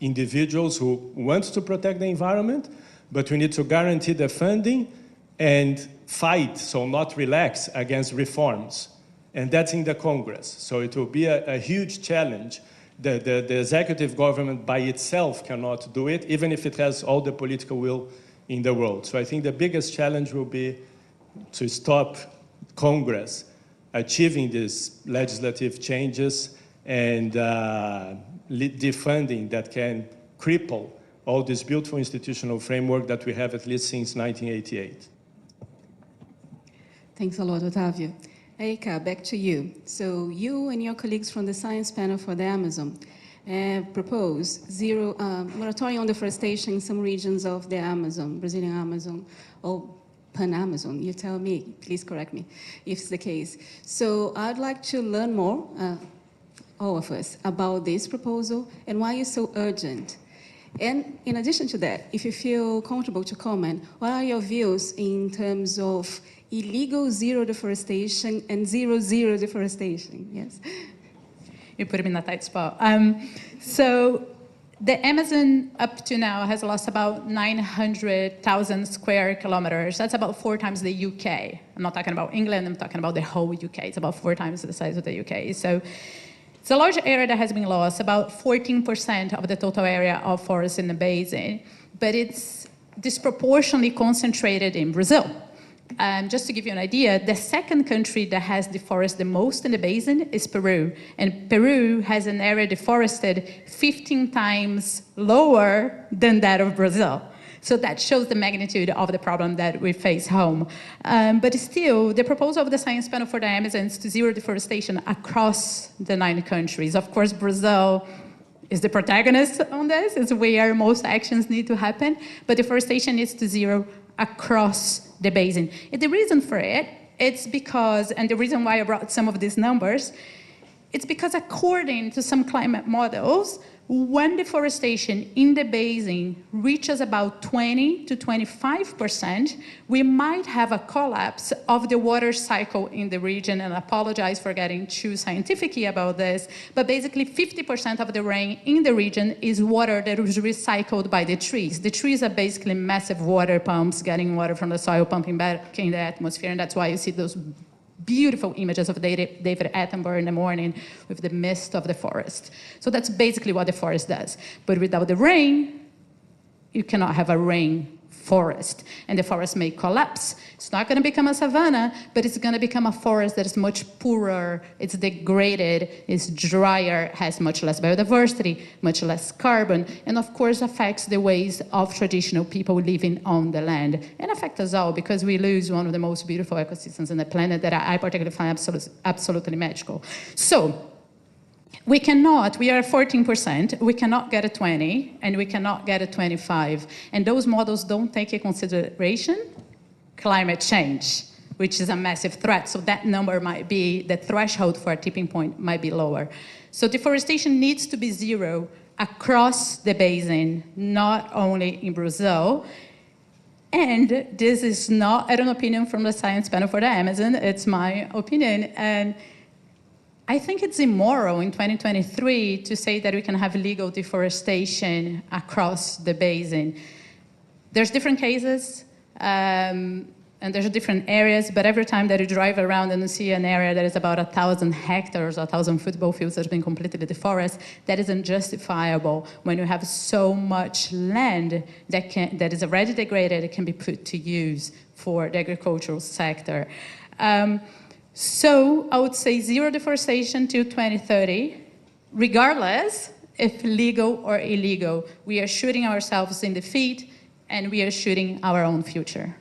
individuals who want to protect the environment, but we need to guarantee the funding and fight, so not relax, against reforms. And that's in the Congress. So it will be a huge challenge. The executive government by itself cannot do it, even if it has all the political will in the world. So I think the biggest challenge will be to stop Congress achieving these legislative changes and defunding that can cripple all this beautiful institutional framework that we have at least since 1988. Thanks a lot, Octavio. Erika, back to you. So you and your colleagues from the Science Panel for the Amazon propose zero moratorium on deforestation in some regions of the Amazon, Brazilian Amazon, or Pan-Amazon. You tell me, please correct me if it's the case. So I'd like to learn more, all of us, about this proposal and why it's so urgent. And in addition to that, if you feel comfortable to comment, what are your views in terms of illegal zero deforestation and zero deforestation? Yes. You put him in a tight spot. So the Amazon up to now has lost about 900,000 square kilometers. That's about 4 times the UK. I'm not talking about England, I'm talking about the whole UK. It's about 4 times the size of the UK. So it's a large area that has been lost, about 14% of the total area of forest in the basin, but it's disproportionately concentrated in Brazil. Just to give you an idea, the second country that has deforested the most in the basin is Peru. And Peru has an area deforested 15 times lower than that of Brazil. So that shows the magnitude of the problem that we face home. But still, the proposal of the Science Panel for the Amazons to zero deforestation across the 9 countries. Of course, Brazil is the protagonist on this. It's where most actions need to happen. But deforestation is to zero across the basin. And the reason for it, it's because, and the reason why I brought some of these numbers, it's because according to some climate models, when deforestation in the basin reaches about 20 to 25%, we might have a collapse of the water cycle in the region, and I apologize for getting too scientific about this, but basically 50% of the rain in the region is water that is recycled by the trees. The trees are basically massive water pumps getting water from the soil, pumping back in the atmosphere, and that's why you see those beautiful images of David Attenborough in the morning with the mist of the forest. So that's basically what the forest does. But without the rain, you cannot have a rainforest. And the forest may collapse. It's not going to become a savanna, but it's going to become a forest that is much poorer, it's degraded, it's drier, has much less biodiversity, much less carbon, and of course affects the ways of traditional people living on the land. And affects us all because we lose one of the most beautiful ecosystems on the planet that I particularly find absolutely magical. So we are 14%, we cannot get a 20, and we cannot get a 25. And those models don't take into consideration climate change, which is a massive threat. So that number might be, the threshold for a tipping point might be lower. So deforestation needs to be zero across the basin, not only in Brazil. And this is not an opinion from the Science Panel for the Amazon, it's my opinion. And I think it's immoral in 2023 to say that we can have legal deforestation across the basin. There's different cases. and there's different areas, but every time that you drive around and you see an area that is about 1,000 hectares, 1,000 football fields that have been completely deforested, that isn't justifiable when you have so much land that is already degraded, it can be put to use for the agricultural sector. So I would say zero deforestation till 2030, regardless if legal or illegal. We are shooting ourselves in the feet, and we are shooting our own future.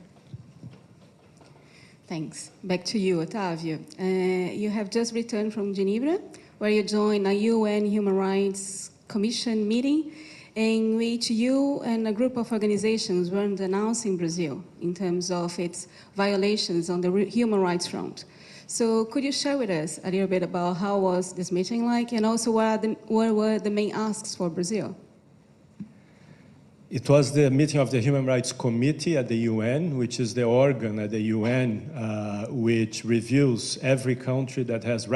Thanks. Back to you, Octavio. You have just returned from Geneva, where you joined a UN Human Rights Commission meeting in which you and a group of organizations were denouncing Brazil in terms of its violations on the human rights front. So could you share with us a little bit about how was this meeting like, and also what were the main asks for Brazil? It was the meeting of the Human Rights Committee at the UN, which is the organ at the UN which reviews every country that has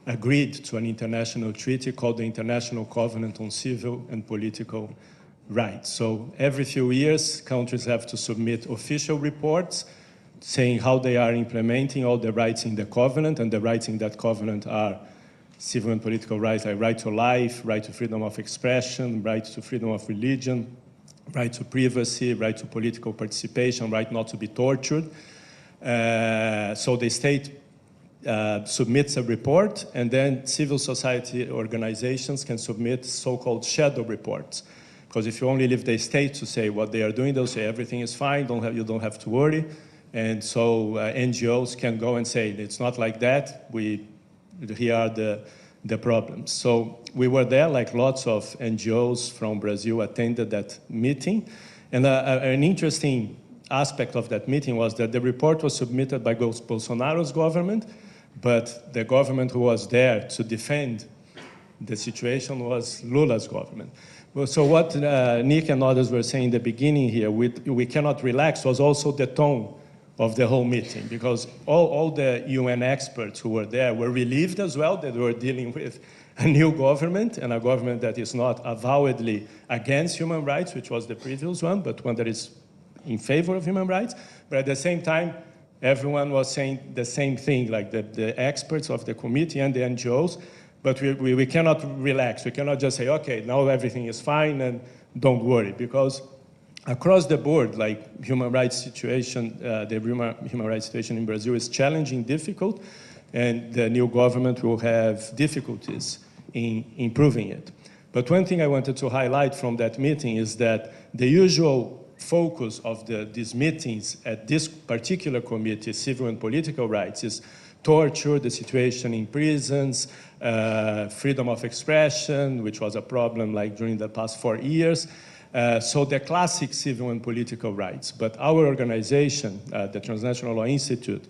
agreed to an international treaty called the International Covenant on Civil and Political Rights. So every few years, countries have to submit official reports saying how they are implementing all the rights in the covenant, and the rights in that covenant are civil and political rights, like right to life, right to freedom of expression, right to freedom of religion, right to privacy, right to political participation, right not to be tortured. So the state submits a report, and then civil society organizations can submit so-called shadow reports. Because if you only leave the state to say what they are doing, they'll say everything is fine, you don't have to worry. And so NGOs can go and say, it's not like that, here are the problems. So we were there, like lots of NGOs from Brazil attended that meeting. And an interesting aspect of that meeting was that the report was submitted by Bolsonaro's government, but the government who was there to defend the situation was Lula's government. Well, so what Nick and others were saying in the beginning here, we cannot relax, was also the tone of the whole meeting, because all the UN experts who were there were relieved as well that we were dealing with a new government, and a government that is not avowedly against human rights, which was the previous one, but one that is in favor of human rights. But at the same time, everyone was saying the same thing, like the experts of the committee and the NGOs, but we cannot relax. We cannot just say, okay, now everything is fine and don't worry, because across the board, like human rights situation, the human rights situation in Brazil is challenging, difficult, and the new government will have difficulties in improving it. But one thing I wanted to highlight from that meeting is that the usual focus of these meetings at this particular committee, civil and political rights, is torture, the situation in prisons, freedom of expression, which was a problem like during the past 4 years. So the classic civil and political rights. But our organization, the Transnational Law Institute,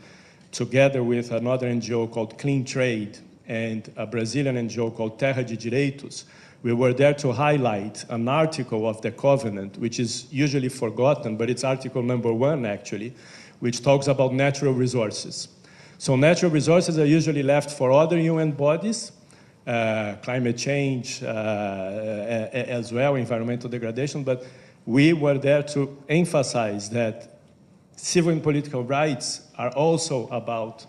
together with another NGO called Clean Trade and a Brazilian NGO called Terra de Direitos, we were there to highlight an article of the Covenant, which is usually forgotten, but it's article number 1, actually, which talks about natural resources. So natural resources are usually left for other UN bodies, climate change as well, environmental degradation, but we were there to emphasize that civil and political rights are also about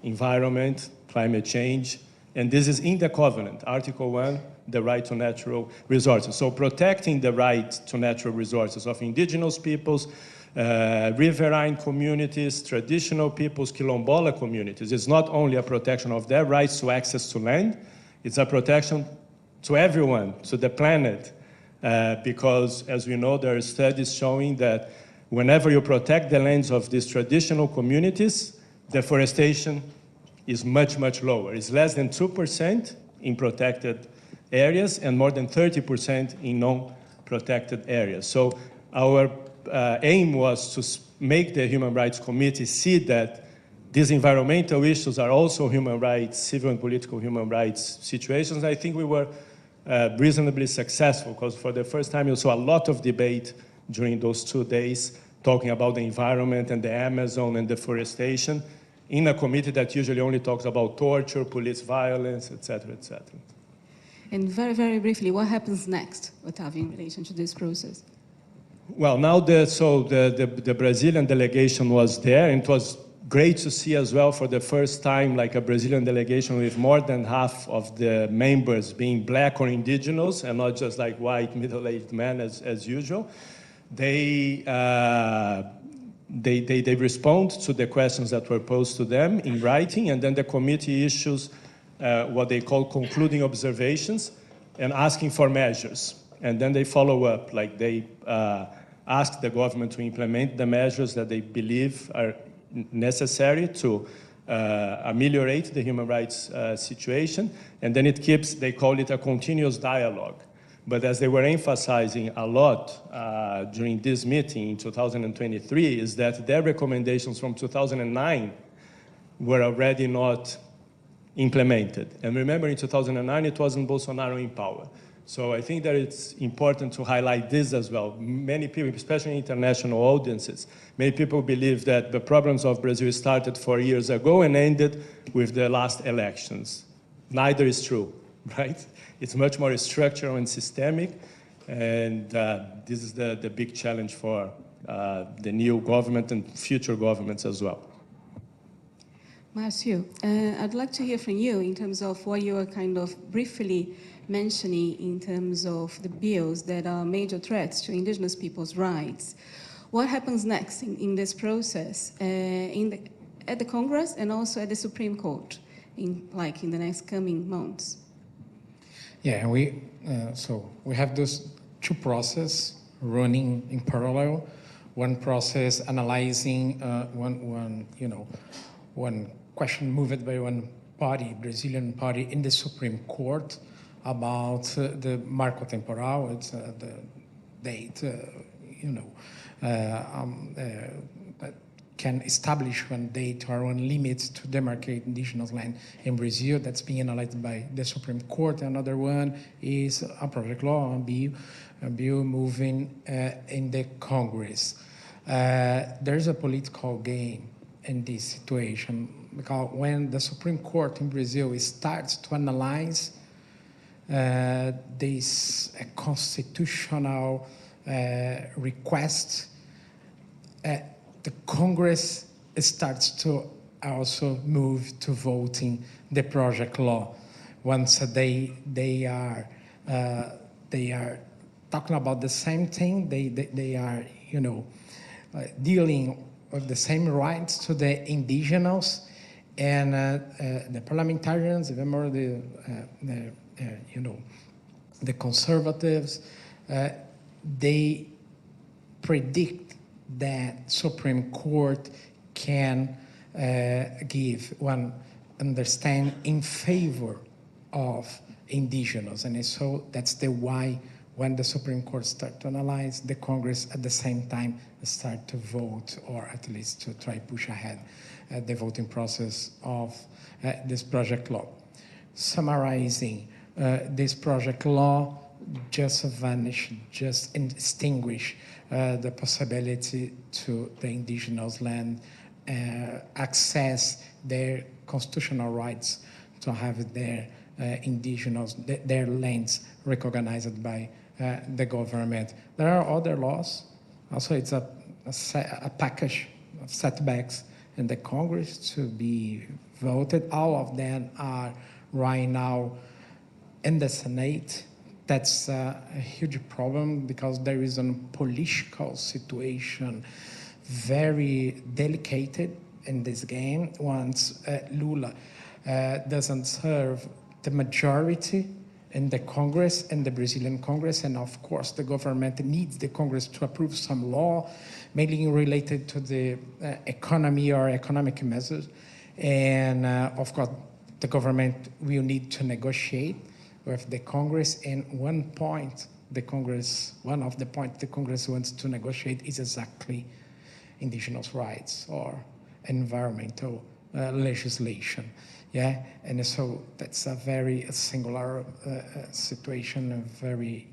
environment, climate change, and this is in the Covenant, Article 1, the right to natural resources. So protecting the right to natural resources of indigenous peoples, riverine communities, traditional peoples, quilombola communities, is not only a protection of their rights to access to land, it's a protection to everyone, to the planet, because as we know, there are studies showing that whenever you protect the lands of these traditional communities, deforestation is much, much lower. It's less than 2% in protected areas and more than 30% in non-protected areas. So our aim was to make the Human Rights Committee see that these environmental issues are also human rights, civil and political human rights situations. I think we were reasonably successful, because for the first time you saw a lot of debate during those 2 days talking about the environment and the Amazon and deforestation in a committee that usually only talks about torture, police violence, etc., etc. And very, very briefly, what happens next, Octavio, in relation to this process? Well, now the Brazilian delegation was there, and it was great to see as well for the first time like a Brazilian delegation with more than half of the members being black or indigenous and not just like white middle-aged men as usual. They respond to the questions that were posed to them in writing, and then the committee issues what they call concluding observations and asking for measures. And then they follow up, like they ask the government to implement the measures that they believe are necessary to ameliorate the human rights situation. And then it keeps, they call it a continuous dialogue. But as they were emphasizing a lot during this meeting in 2023, is that their recommendations from 2009 were already not implemented. And remember, in 2009, it wasn't Bolsonaro in power. So I think that it's important to highlight this as well. Many people, especially international audiences, many people believe that the problems of Brazil started 4 years ago and ended with the last elections. Neither is true, right? It's much more structural and systemic, and this is the big challenge for the new government and future governments as well. Marcio, I'd like to hear from you in terms of what you are kind of briefly mentioning in terms of the bills that are major threats to indigenous people's rights. What happens next in this process at the Congress and also at the Supreme Court in the next coming months? Yeah, we have those two processes running in parallel. One process analyzing one question moved by one party, Brazilian party, in the Supreme Court about the marco temporal. It's the date, that can establish one date or one limit to demarcate indigenous land in Brazil. That's being analyzed by the Supreme Court. Another one is a project law, a bill moving in the Congress. There's a political game in this situation, because when the Supreme Court in Brazil starts to analyze this constitutional request, the Congress starts to also move to voting the project law. Once they are talking about the same thing, they are dealing with the same rights to the indigenous, and the parliamentarians, even more the conservatives, they predict that Supreme Court can give one understand in favor of indigenous. And so that's the why when the Supreme Court start to analyze, the Congress at the same time start to vote, or at least to try push ahead the voting process of this project law. Summarizing, this project law just vanish, just extinguish the possibility to the indigenous land access their constitutional rights to have their indigenous, their lands recognized by the government. There are other laws. Also, it's a package of setbacks in the Congress to be voted. All of them are right now in the Senate. That's a huge problem because there is a political situation very delicate in this game. Once Lula doesn't serve the majority in the Congress, in the Brazilian Congress, and of course the government needs the Congress to approve some law, mainly related to the economy or economic measures. And of course, the government will need to negotiate with the Congress. And one of the points the Congress wants to negotiate is exactly indigenous rights or environmental legislation. Yeah, and so that's a very singular situation, a very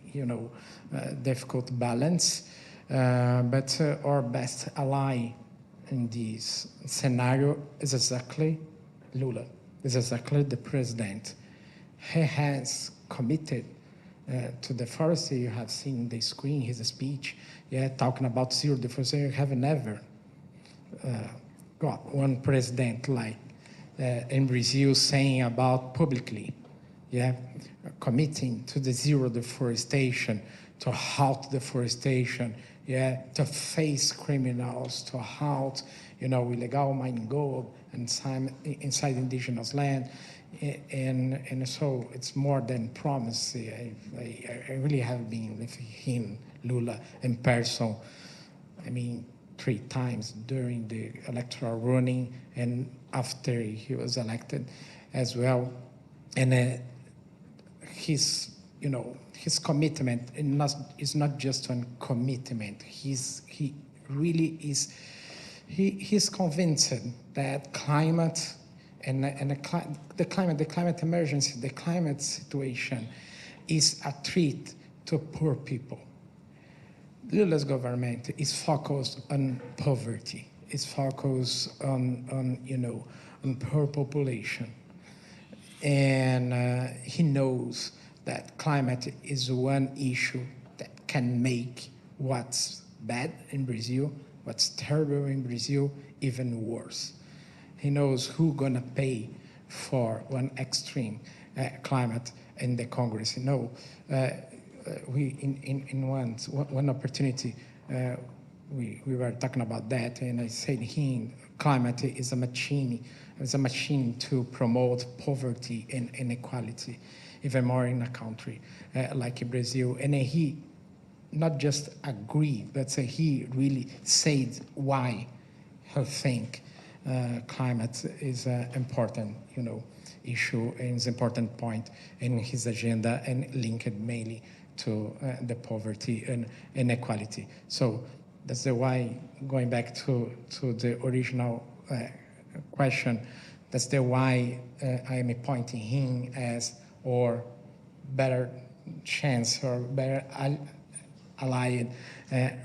difficult balance. But our best ally in this scenario is exactly Lula. Is exactly the president. He has committed to the forestry. You have seen the screen, his speech, talking about zero deforestation. You have never got one president like in Brazil saying about publicly, committing to the zero deforestation, to halt deforestation, to face criminals, to halt, illegal mining gold inside indigenous land. And so it's more than promise. I really have been with him, Lula, in person. 3 times during the electoral running and after he was elected as well. And his commitment is not just a commitment. He really is. He's convinced that climate and the climate emergency, the climate situation, is a threat to poor people. Lula's government is focused on poverty. It's focused on poor population, and he knows that climate is one issue that can make what's bad in Brazil, what's terrible in Brazil, even worse. He knows who's gonna pay for one extreme climate in the Congress. We in one opportunity we were talking about that, and I said climate is a machine. It's a machine to promote poverty and inequality, even more in a country like Brazil. And he not just agreed, but he really said why he think climate is an important, issue and is an important point in his agenda, and linked mainly to the poverty and inequality. So that's the why, going back to the original question, that's the why I am appointing him as our better chance or better allied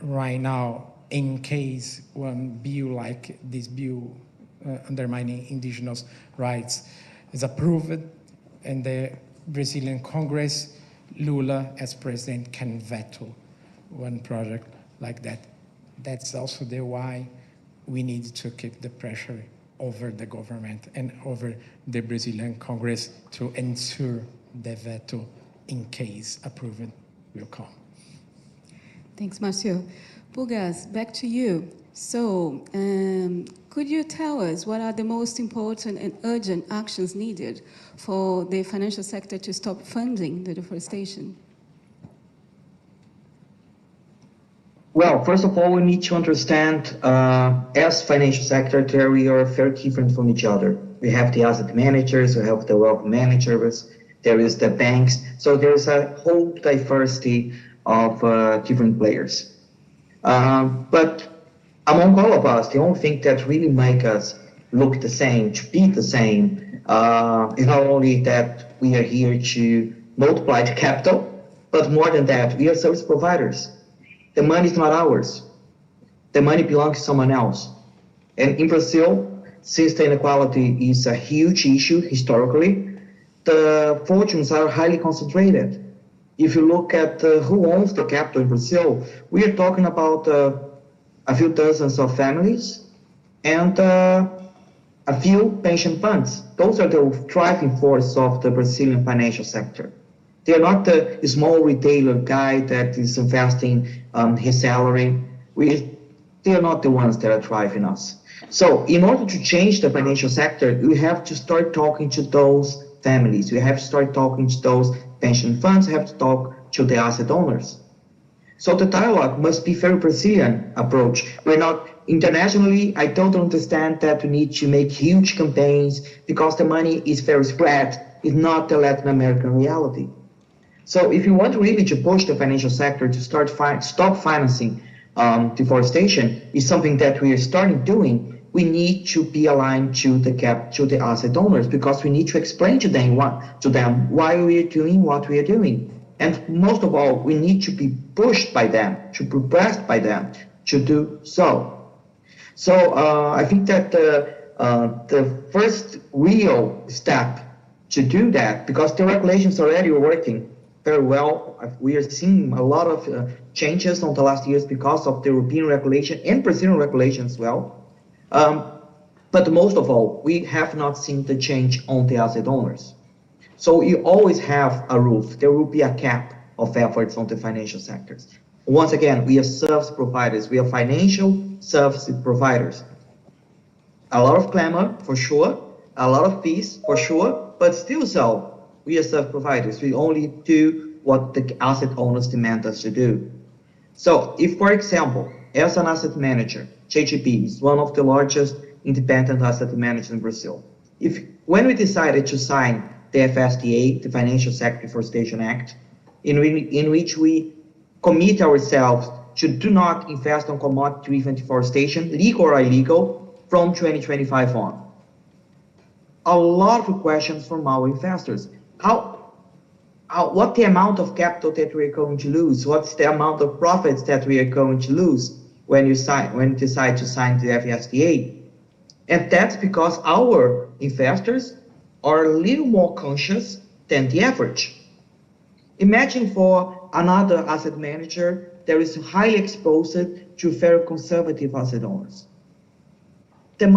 right now, in case one bill like this bill undermining indigenous rights is approved in the Brazilian Congress. Lula, as president, can veto one project like that. That's also the why we need to keep the pressure over the government and over the Brazilian Congress to ensure the veto in case approval will come. Thanks, Marcio. Pugas, back to you. So, could you tell us what are the most important and urgent actions needed for the financial sector to stop funding the deforestation? Well, first of all, we need to understand, as financial sector, we are very different from each other. We have the asset managers, we have the wealth managers, there is the banks. So there's a whole diversity of different players. But among all of us, the only thing that really make us look the same, to be the same, is not only that we are here to multiply the capital, but more than that, we are service providers. The money is not ours. The money belongs to someone else. And in Brazil, since the inequality is a huge issue historically, the fortunes are highly concentrated. If you look at who owns the capital in Brazil, we are talking about a few dozens of families and a few pension funds. Those are the driving force of the Brazilian financial sector. They are not the small retailer guy that is investing his salary. They are not the ones that are driving us. So in order to change the financial sector, we have to start talking to those families. We have to start talking to those pension funds. We have to talk to the asset owners. So the dialogue must be very Brazilian approach. We're not internationally, I totally understand that we need to make huge campaigns because the money is very spread. It's not the Latin American reality. So if you want really to push the financial sector to stop financing deforestation, is something that we are starting doing. We need to be aligned to the asset owners, because we need to explain to them why we are doing what we are doing. And most of all, we need to be pushed by them, to be pressed by them to do so. So I think that the first real step to do that, because the regulations already are working very well. We are seeing a lot of changes on the last years because of the European regulation and Brazilian regulation as well. But most of all, we have not seen the change on the asset owners. So you always have a roof. There will be a cap of efforts on the financial sectors. Once again, we are service providers. We are financial service providers. A lot of clamor, for sure. A lot of fees, for sure. But still so, we are service providers. We only do what the asset owners demand us to do. So if, for example, as an asset manager, JGB is one of the largest independent asset managers in Brazil. When we decided to sign the FSDA, the Financial Sector Deforestation Act, in which we commit ourselves to do not invest on commodity-driven deforestation, legal or illegal, from 2025 on. A lot of questions from our investors. What the amount of capital that we are going to lose? What's the amount of profits that we are going to lose when you decide to sign the FSDA? And that's because our investors are a little more conscious than the average. Imagine for another asset manager that is highly exposed to very conservative asset owners. The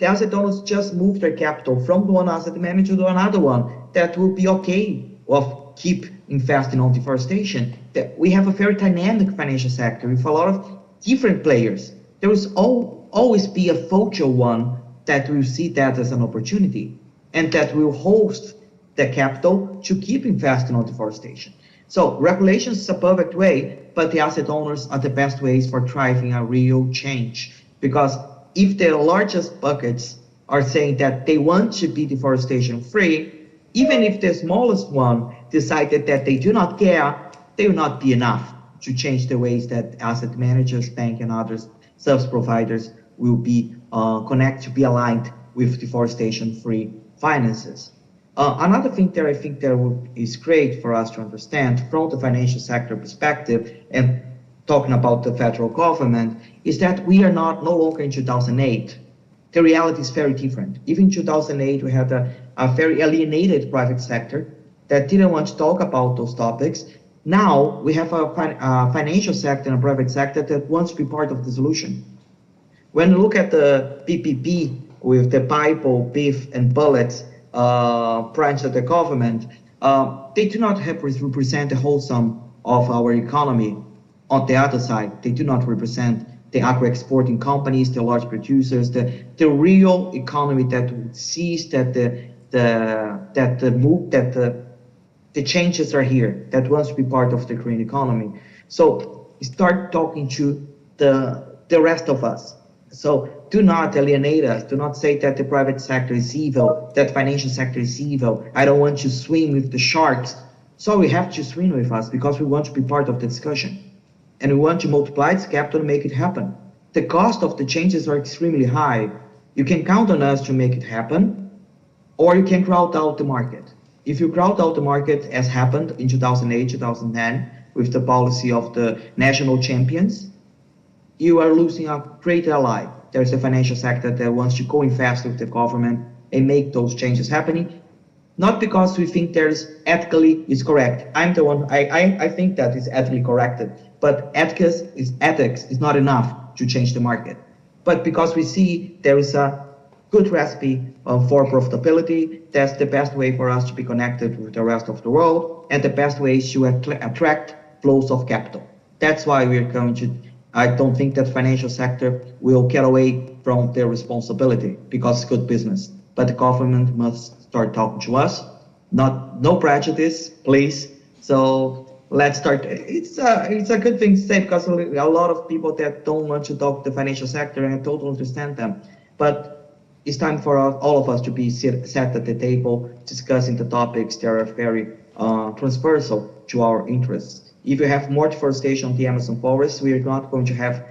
asset owners just move their capital from one asset manager to another one that will be okay of keep investing on deforestation. We have a very dynamic financial sector with a lot of different players. There will always be a focal one that will see that as an opportunity and that will host the capital to keep investing on deforestation. So regulations is a perfect way, but the asset owners are the best ways for driving a real change. Because if the largest buckets are saying that they want to be deforestation free, even if the smallest one decided that they do not care, they will not be enough to change the ways that asset managers, bank and others, service providers will be to be aligned with deforestation-free finances. Another thing that I think that is great for us to understand from the financial sector perspective and talking about the federal government is that we are no longer in 2008. The reality is very different. Even in 2008, we had a very alienated private sector that didn't want to talk about those topics. Now we have a financial sector and a private sector that wants to be part of the solution. When you look at the PPP with the Bible, beef, and bullets branch of the government, they do not represent the whole sum of our economy. On the other side, they do not represent the agro-exporting companies, the large producers, the real economy that sees that the changes are here, that wants to be part of the green economy. So start talking to the rest of us. So do not alienate us. Do not say that the private sector is evil, that financial sector is evil. I don't want to swim with the sharks. So we have to swim with us because we want to be part of the discussion. And we want to multiply its capital to make it happen. The cost of the changes are extremely high. You can count on us to make it happen, or you can crowd out the market. If you crowd out the market, as happened in 2008, 2010, with the policy of the national champions, you are losing a great ally. There's a financial sector that wants to go in fast with the government and make those changes happening. Not because we think there's ethically is correct. I'm the one, I think that is ethically corrected, but ethics is not enough to change the market. But because we see there is a good recipe for profitability, that's the best way for us to be connected with the rest of the world, and the best way is to attract flows of capital. That's why we're going to, I don't think that financial sector will get away from their responsibility because it's good business. But the government must start talking to us. No prejudice, please. So let's start. It's a good thing to say because a lot of people that don't want to talk to the financial sector, and I totally understand them. But it's time for all of us to be sat at the table discussing the topics that are very transversal to our interests. If you have more deforestation on the Amazon forest, we are not going to have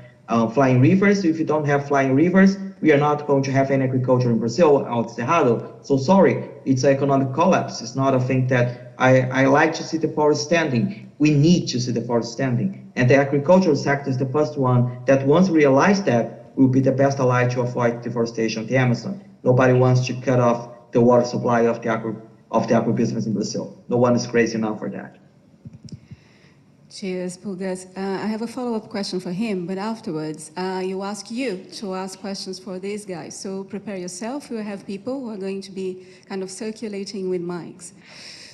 flying rivers. If you don't have flying rivers, we are not going to have any agriculture in Brazil, out Cerrado. So sorry, it's an economic collapse. It's not a thing that I like to see the forest standing. We need to see the forest standing. And the agricultural sector is the first one that once we realize that, will be the best ally to avoid deforestation of the Amazon. Nobody wants to cut off the water supply of the agribusiness in Brazil. No one is crazy enough for that. Cheers, Pugas. I have a follow-up question for him, but afterwards, you ask you to ask questions for these guys. So prepare yourself. We'll have people who are going to be kind of circulating with mics.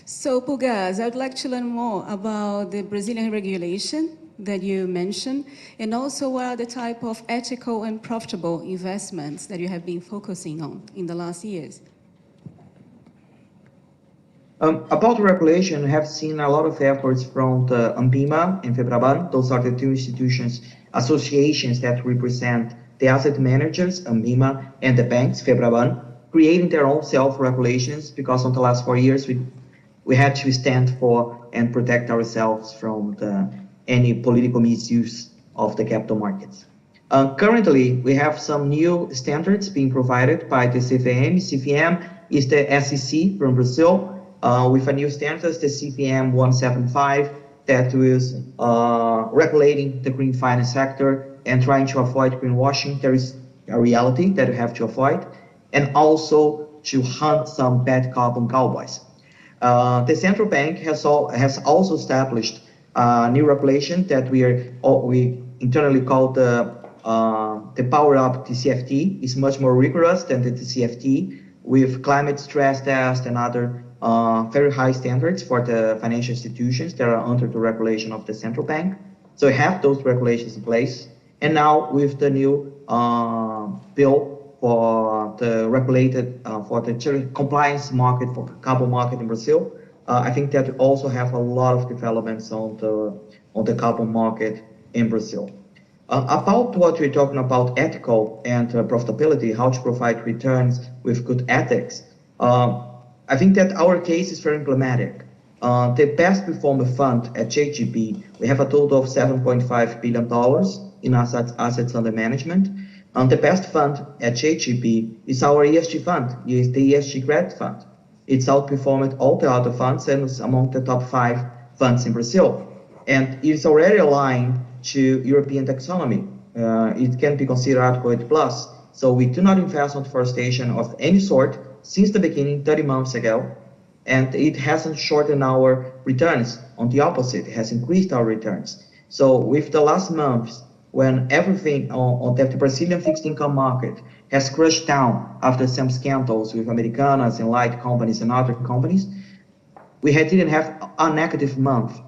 So Pugas, I'd like to learn more about the Brazilian regulation that you mentioned, and also what are the type of ethical and profitable investments that you have been focusing on in the last years? About regulation, we have seen a lot of efforts from the ANBIMA and FEBRABAN. Those are the two institutions, associations that represent the asset managers, ANBIMA, and the banks, FEBRABAN, creating their own self-regulations, because on the last 4 years, we had to stand for and protect ourselves from any political misuse of the capital markets. Currently, we have some new standards being provided by the CVM. CVM is the SEC from Brazil, with a new standards, the CVM 175, that is regulating the green finance sector and trying to avoid greenwashing. There is a reality that we have to avoid, and also to hunt some bad carbon cowboys. The central bank has also established a new regulation that we internally call the Power Up TCFT. Is much more rigorous than the TCFT, with climate stress test and other very high standards for the financial institutions that are under the regulation of the central bank. So we have those regulations in place. And now with the new bill for the regulated, for the compliance market, for the carbon market in Brazil, I think that we also have a lot of developments on the carbon market in Brazil. About what we're talking about, ethical and profitability, how to provide returns with good ethics, I think that our case is very emblematic. The best performer fund at JGB, we have a total of $7.5 billion in assets under management. The best fund at JGB is our ESG fund, is the ESG credit fund. It's outperformed all the other funds and is among the top 5 funds in Brazil. And it's already aligned to European taxonomy. It can be considered Article 8+. So we do not invest on deforestation of any sort since the beginning, 30 months ago, and it hasn't shortened our returns. On the opposite, it has increased our returns. So with the last months, when everything on the Brazilian fixed income market has crashed down after some scandals with Americanas and light companies and other companies, we didn't have a negative month.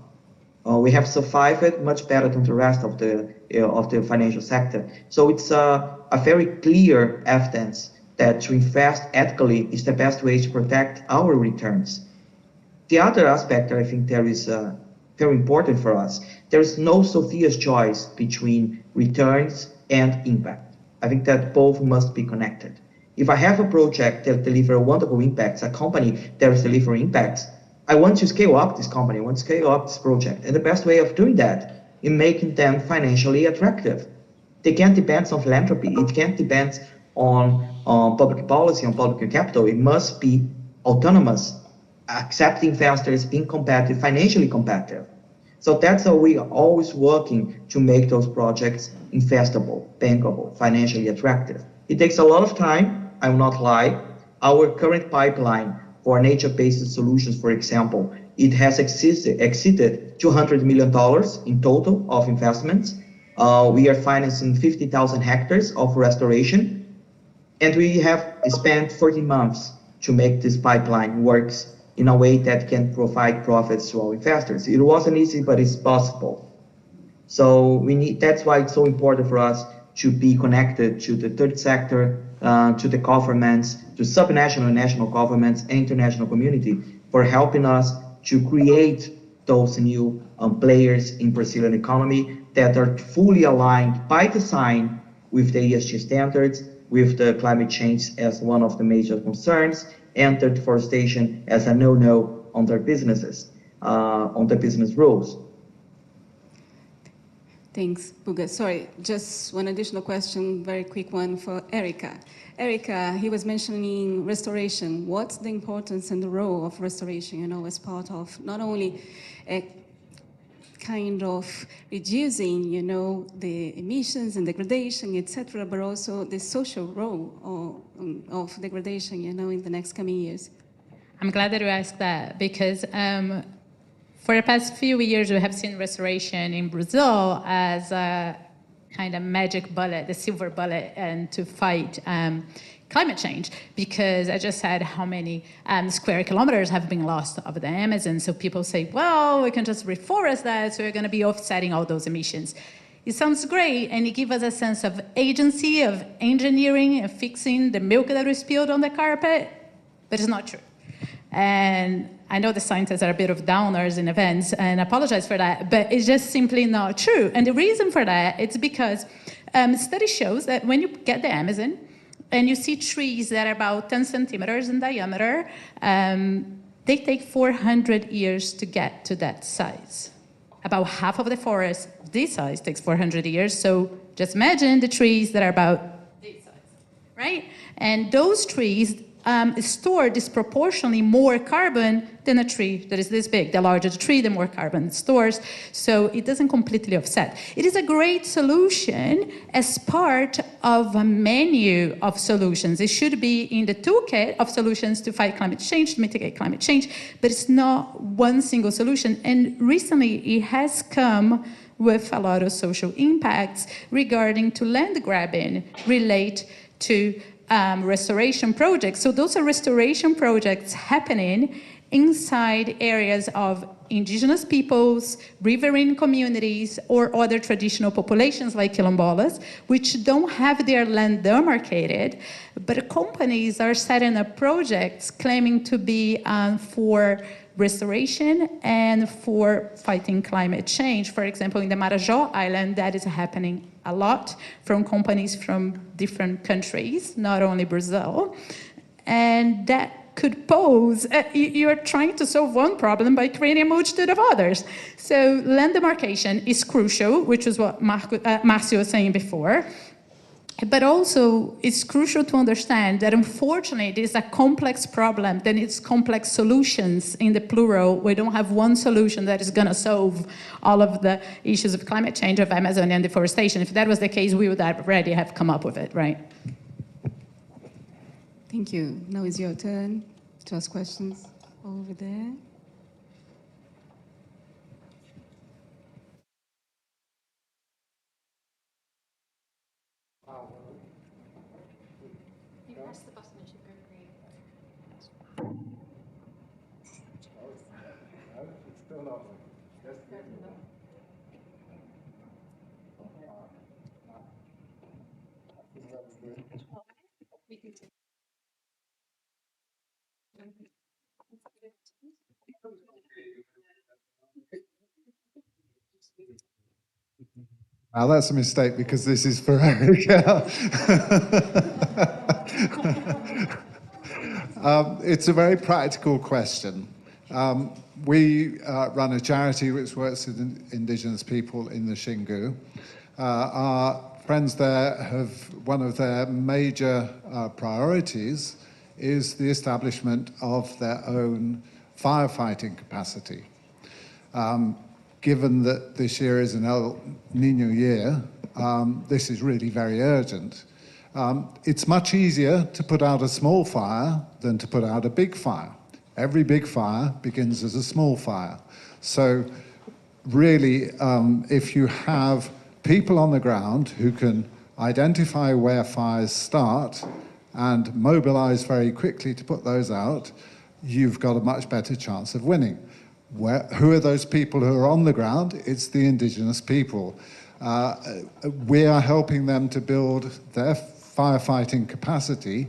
We have survived much better than the rest of the financial sector. So it's a very clear evidence that to invest ethically is the best way to protect our returns. The other aspect that I think there is very important for us, there is no Sophia's choice between returns and impact. I think that both must be connected. If I have a project that delivers wonderful impacts, a company that is delivering impacts, I want to scale up this company, I want to scale up this project. And the best way of doing that is making them financially attractive. They can't depend on philanthropy, it can't depend on public policy, on public capital. It must be autonomous, accepting investors, being competitive, financially competitive. So that's how we are always working to make those projects investable, bankable, financially attractive. It takes a lot of time, I will not lie. Our current pipeline for nature-based solutions, for example, it has exceeded $200 million in total of investments. We are financing 50,000 hectares of restoration. And we have spent 14 months to make this pipeline works in a way that can provide profits to our investors. It wasn't easy, but it's possible. So that's why it's so important for us to be connected to the third sector, to the governments, to subnational and national governments and international community for helping us to create those new players in Brazilian economy that are fully aligned by design with the ESG standards, with the climate change as one of the major concerns, and the deforestation as a no-no on their businesses, on the business rules. Thanks, Pugas. Sorry, just one additional question, very quick one for Erika. Erika, he was mentioning restoration. What's the importance and the role of restoration, as part of not only kind of reducing, the emissions and degradation, etc., but also the social role of degradation, in the next coming years? I'm glad that you asked that, because For the past few years, we have seen restoration in Brazil as a kind of magic bullet, the silver bullet, and to fight climate change, because I just said how many square kilometers have been lost of the Amazon. So people say, well, we can just reforest that, so we're going to be offsetting all those emissions. It sounds great, and it gives us a sense of agency, of engineering, and fixing the milk that we spilled on the carpet, but it's not true. And I know the scientists are a bit of downers in events, and I apologize for that, but it's just simply not true. And the reason for that, it's because study shows that when you get the Amazon, and you see trees that are about 10 centimeters in diameter, they take 400 years to get to that size. About half of the forest, this size, takes 400 years. So just imagine the trees that are about this size, right? And those trees store disproportionately more carbon than a tree that is this big. The larger the tree, the more carbon it stores. So it doesn't completely offset. It is a great solution as part of a menu of solutions. It should be in the toolkit of solutions to fight climate change, to mitigate climate change, but it's not one single solution. And recently it has come with a lot of social impacts regarding to land grabbing relate to restoration projects. So those are restoration projects happening inside areas of indigenous peoples, riverine communities, or other traditional populations like quilombolas, which don't have their land demarcated, but companies are setting up projects claiming to be for restoration and for fighting climate change. For example, in the Marajó Island, that is happening a lot from companies from different countries, not only Brazil. And that could pose, you're trying to solve one problem by creating a multitude of others. So land demarcation is crucial, which is what Marcio was saying before. But also, it's crucial to understand that unfortunately, it is a complex problem, then it's complex solutions in the plural. We don't have one solution that is going to solve all of the issues of climate change, of Amazonian deforestation. If that was the case, we would already have come up with it, right? Thank you. Now is your turn to ask questions over there. Now that's a mistake because this is for Erika. It's a very practical question. We run a charity which works with Indigenous people in the Xingu. Our friends there have, one of their major priorities is the establishment of their own firefighting capacity. Given that this year is an El Nino year, this is really very urgent. It's much easier to put out a small fire than to put out a big fire. Every big fire begins as a small fire. So really, if you have people on the ground who can identify where fires start and mobilize very quickly to put those out, you've got a much better chance of winning. Who are those people who are on the ground? It's the indigenous people. We are helping them to build their firefighting capacity.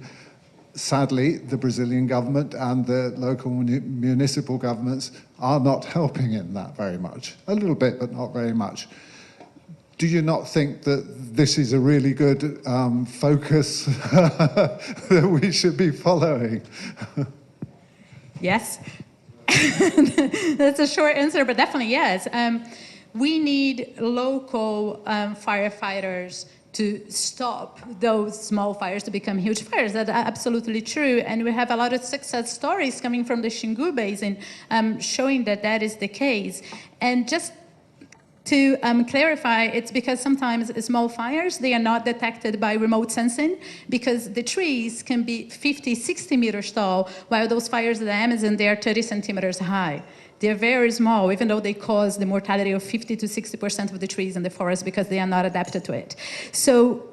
Sadly, the Brazilian government and the local municipal governments are not helping in that very much. A little bit, but not very much. Do you not think that this is a really good focus that we should be following? Yes. That's a short answer, but definitely yes. We need local firefighters to stop those small fires to become huge fires. That's absolutely true. And we have a lot of success stories coming from the Xingu Basin showing that that is the case. And just To clarify, it's because sometimes small fires, they are not detected by remote sensing because the trees can be 50, 60 meters tall, while those fires in the Amazon, they are 30 centimeters high. They're very small, even though they cause the mortality of 50 to 60% of the trees in the forest because they are not adapted to it. So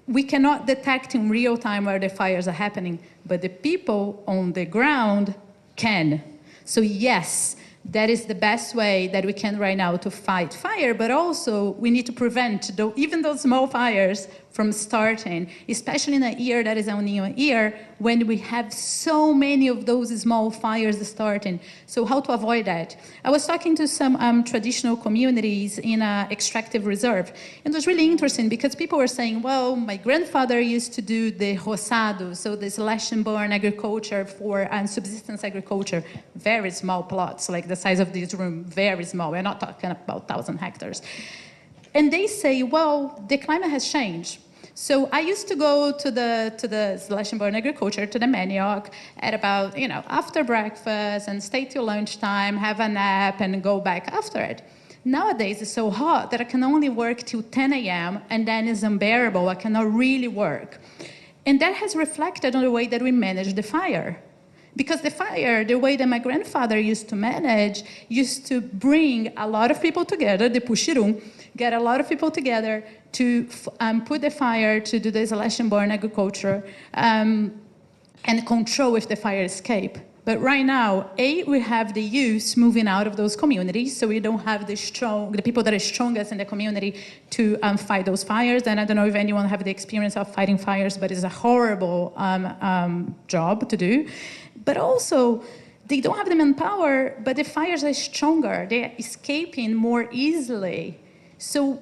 we cannot detect in real time where the fires are happening, but the people on the ground can. So yes, that is the best way that we can right now to fight fire, but also we need to prevent even those small fires from starting, especially in a year that is only a year when we have so many of those small fires starting. So how to avoid that? I was talking to some traditional communities in an extractive reserve, and it was really interesting because people were saying, well, my grandfather used to do the roçado, so the slash and burn agriculture for subsistence agriculture, very small plots, like the size of this room, very small. We're not talking about 1,000 hectares. And they say, well, the climate has changed. So I used to go to the slash and burn agriculture, to the manioc, at about, after breakfast and stay till lunchtime, have a nap and go back after it. Nowadays it's so hot that I can only work till 10 a.m. and then it's unbearable. I cannot really work. And that has reflected on the way that we manage the fire. Because the fire, the way that my grandfather used to manage, used to bring a lot of people together, the puxirum, get a lot of people together to put the fire, to do the slash and burn agriculture, and control if the fire escape. But right now, we have the youth moving out of those communities, so we don't have the people that are strongest in the community to fight those fires. And I don't know if anyone have the experience of fighting fires, but it's a horrible job to do. But also, they don't have the manpower, but the fires are stronger. They're escaping more easily. So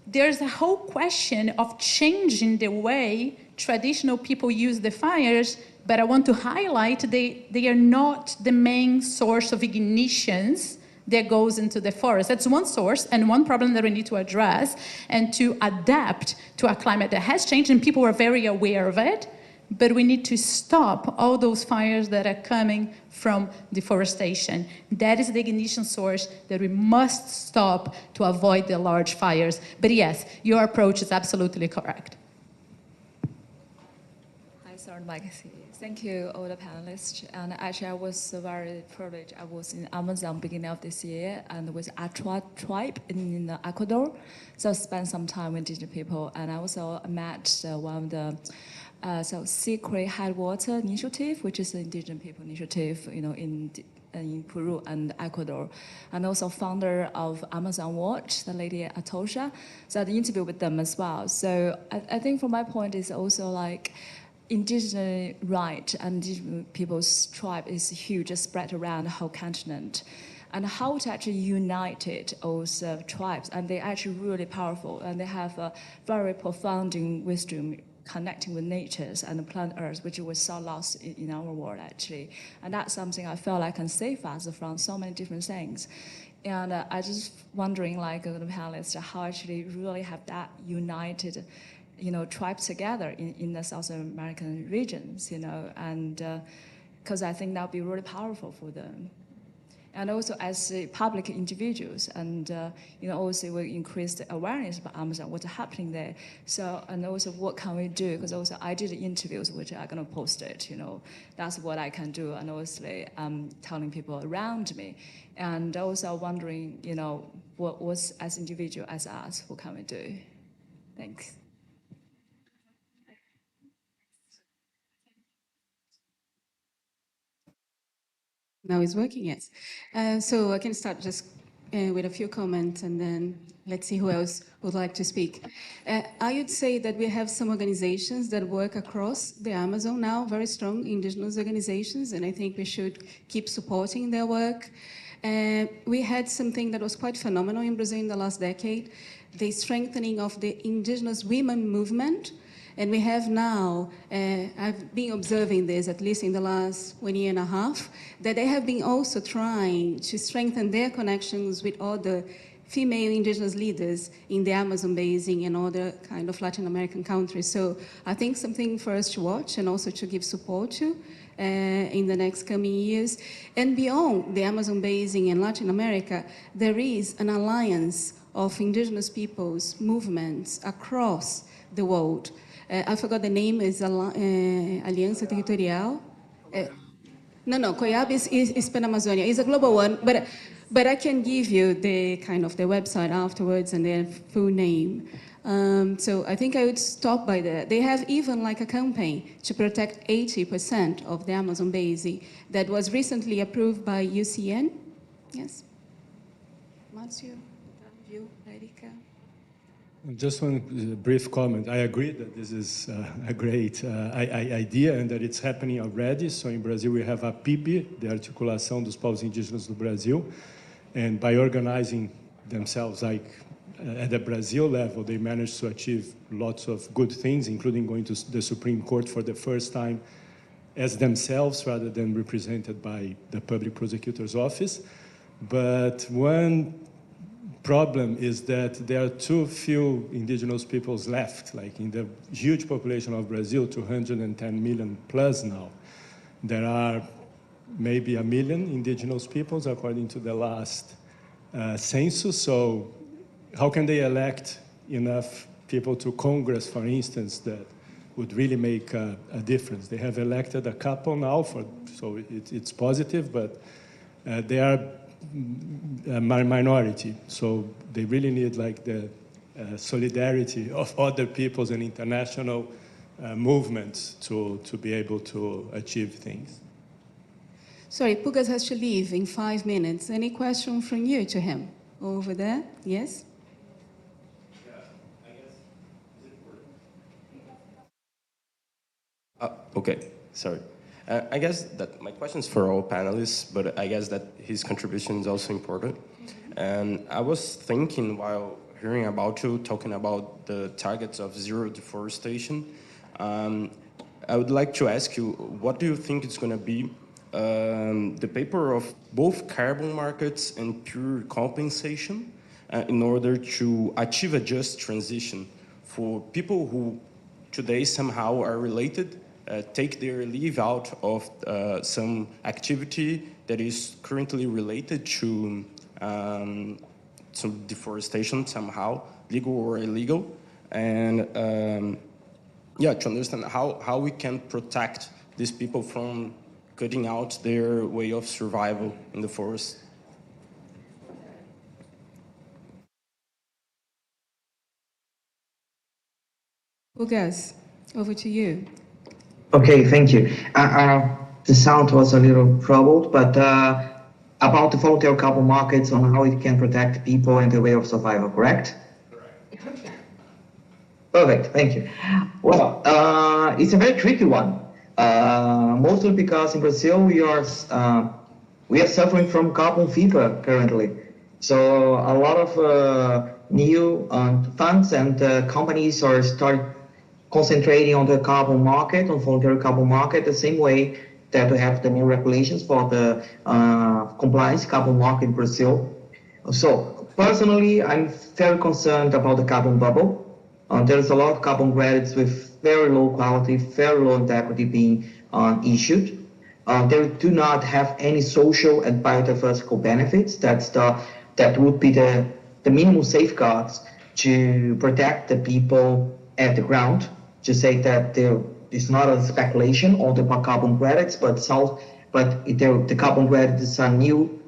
there's a whole question of changing the way traditional people use the fires, but I want to highlight they are not the main source of ignitions that goes into the forest. That's one source and one problem that we need to address and to adapt to a climate that has changed, and people are very aware of it. But we need to stop all those fires that are coming from deforestation. That is the ignition source that we must stop to avoid the large fires. But yes, your approach is absolutely correct. Hi, sorry, Mike. Thank you, all the panelists. And actually, I was very privileged. I was in Amazon beginning of this year and with Achua tribe in Ecuador. So I spent some time with indigenous people. And I also met one of the Secret Headwater Initiative, which is an indigenous people initiative, in Peru and Ecuador, and also founder of Amazon Watch, the lady Atosha. So I had an interview with them as well. So I think from my point is also like indigenous right and indigenous people's tribe is huge, spread around the whole continent. And how to actually unite it, all tribes, and they're actually really powerful, and they have a very profound wisdom connecting with nature and the planet Earth, which was so lost in our world, actually. And that's something I feel like can save us from so many different things. And I just wondering, like the panelists, how actually really have that united, tribes together in the South American regions, and because I think that would be really powerful for them. And also as public individuals, and also we increase the awareness about Amazon, what's happening there. So, and also what can we do? Because also I did interviews, which I'm gonna post it. That's what I can do, and obviously telling people around me, and also wondering, what was as individual as us, what can we do? Thanks. Now it's working, yes. So I can start just with a few comments, and then let's see who else would like to speak. I would say that we have some organizations that work across the Amazon now, very strong indigenous organizations, and I think we should keep supporting their work. We had something that was quite phenomenal in Brazil in the last decade, the strengthening of the indigenous women movement. And we have now, I've been observing this at least in the last 1.5 years, that they have been also trying to strengthen their connections with other female indigenous leaders in the Amazon basin and other kind of Latin American countries. So I think something for us to watch and also to give support to in the next coming years. And beyond the Amazon basin and Latin America, there is an alliance of indigenous peoples movements across the world. I forgot the name, is Aliança Territorial. No, COIAB is Pan-Amazonia. It's a global one, but I can give you the kind of the website afterwards and their full name. So I think I would stop by there. They have even like a campaign to protect 80% of the Amazon basin that was recently approved by UCN. Yes. Marcio, Octavio, Erika. Just one brief comment. I agree that this is a great idea and that it's happening already. So in Brazil, we have a PIB, the Articulação dos Povos Indígenas do Brasil. And by organizing themselves like at the Brazil level, they managed to achieve lots of good things, including going to the Supreme Court for the first time as themselves rather than represented by the Public Prosecutor's Office. But one problem is that there are too few indigenous peoples left. Like in the huge population of Brazil, 210 million plus now, there are maybe 1 million indigenous peoples according to the last census. So how can they elect enough people to Congress, for instance, that would really make a difference? They have elected a couple now, so it's positive, but they are a minority. So they really need like the solidarity of other peoples and international movements to be able to achieve things. Sorry, Pugas has to leave in 5 minutes. Any question from you to him? Over there, yes? Okay, sorry. I guess that my question is for all panelists, but I guess that his contribution is also important. And I was thinking while hearing about you, talking about the targets of zero deforestation, I would like to ask you, what do you think is going to be the paper of both carbon markets and pure compensation in order to achieve a just transition for people who today somehow are related, take their leave out of some activity that is currently related to some deforestation somehow, legal or illegal, and to understand how we can protect these people from cutting out their way of survival in the forest. Pugas, over to you. Okay, thank you. The sound was a little troubled, but about the volatile carbon markets on how it can protect people and the way of survival, correct? Correct. Perfect, thank you. Well, it's a very tricky one. Mostly because in Brazil we are suffering from carbon fever currently. So a lot of new funds and companies are concentrating on the carbon market, on voluntary carbon market, the same way that we have the new regulations for the compliance carbon market in Brazil. So personally, I'm very concerned about the carbon bubble. There's a lot of carbon credits with very low quality, very low integrity being issued. They do not have any social and biodiversity benefits. That would be the minimum safeguards to protect the people at the ground, to say that there is not a speculation on the carbon credits, but the carbon credit is a new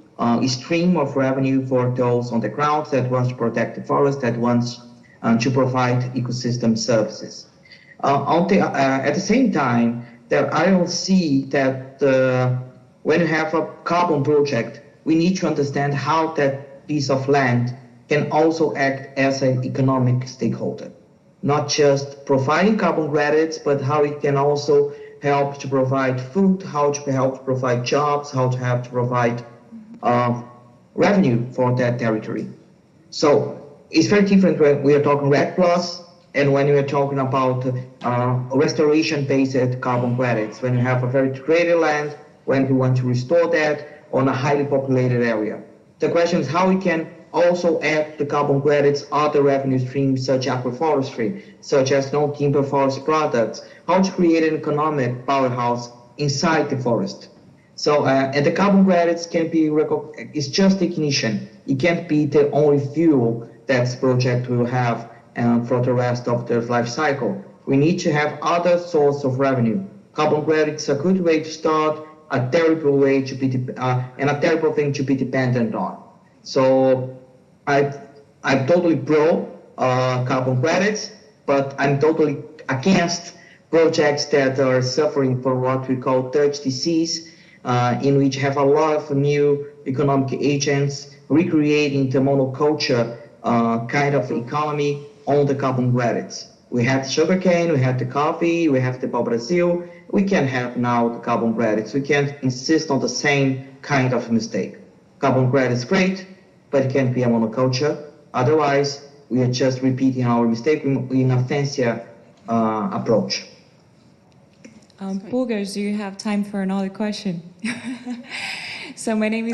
stream of revenue for those on the ground that wants to protect the forest, that wants to provide ecosystem services. At the same time, that I don't see that when you have a carbon project, we need to understand how that piece of land can also act as an economic stakeholder. Not just providing carbon credits, but how it can also help to provide food, how to help to provide jobs, how to help to provide revenue for that territory. So it's very different when we are talking REDD+, and when we are talking about restoration-based carbon credits, when you have a very degraded land, when you want to restore that on a highly populated area. The question is how we can also add the carbon credits, other revenue streams such as agroforestry, such as non-timber forest products, how to create an economic powerhouse inside the forest. So, and the carbon credits can be, it's just ignition. It can't be the only fuel that the project will have for the rest of their life cycle. We need to have other source of revenue. Carbon credits is a good way to start, a terrible way to be, and a terrible thing to be dependent on. So I'm totally pro carbon credits, but I'm totally against projects that are suffering from what we call Dutch disease, in which have a lot of new economic agents recreating the monoculture kind of economy on the carbon credits. We had sugarcane, we had the coffee, we have the pau-brasil. We can't have now the carbon credits. We can't insist on the same kind of mistake. Carbon credits great, but it can't be a monoculture. Otherwise, we are just repeating our mistake in a fancier approach. Pugas, do you have time for another question? So my name is...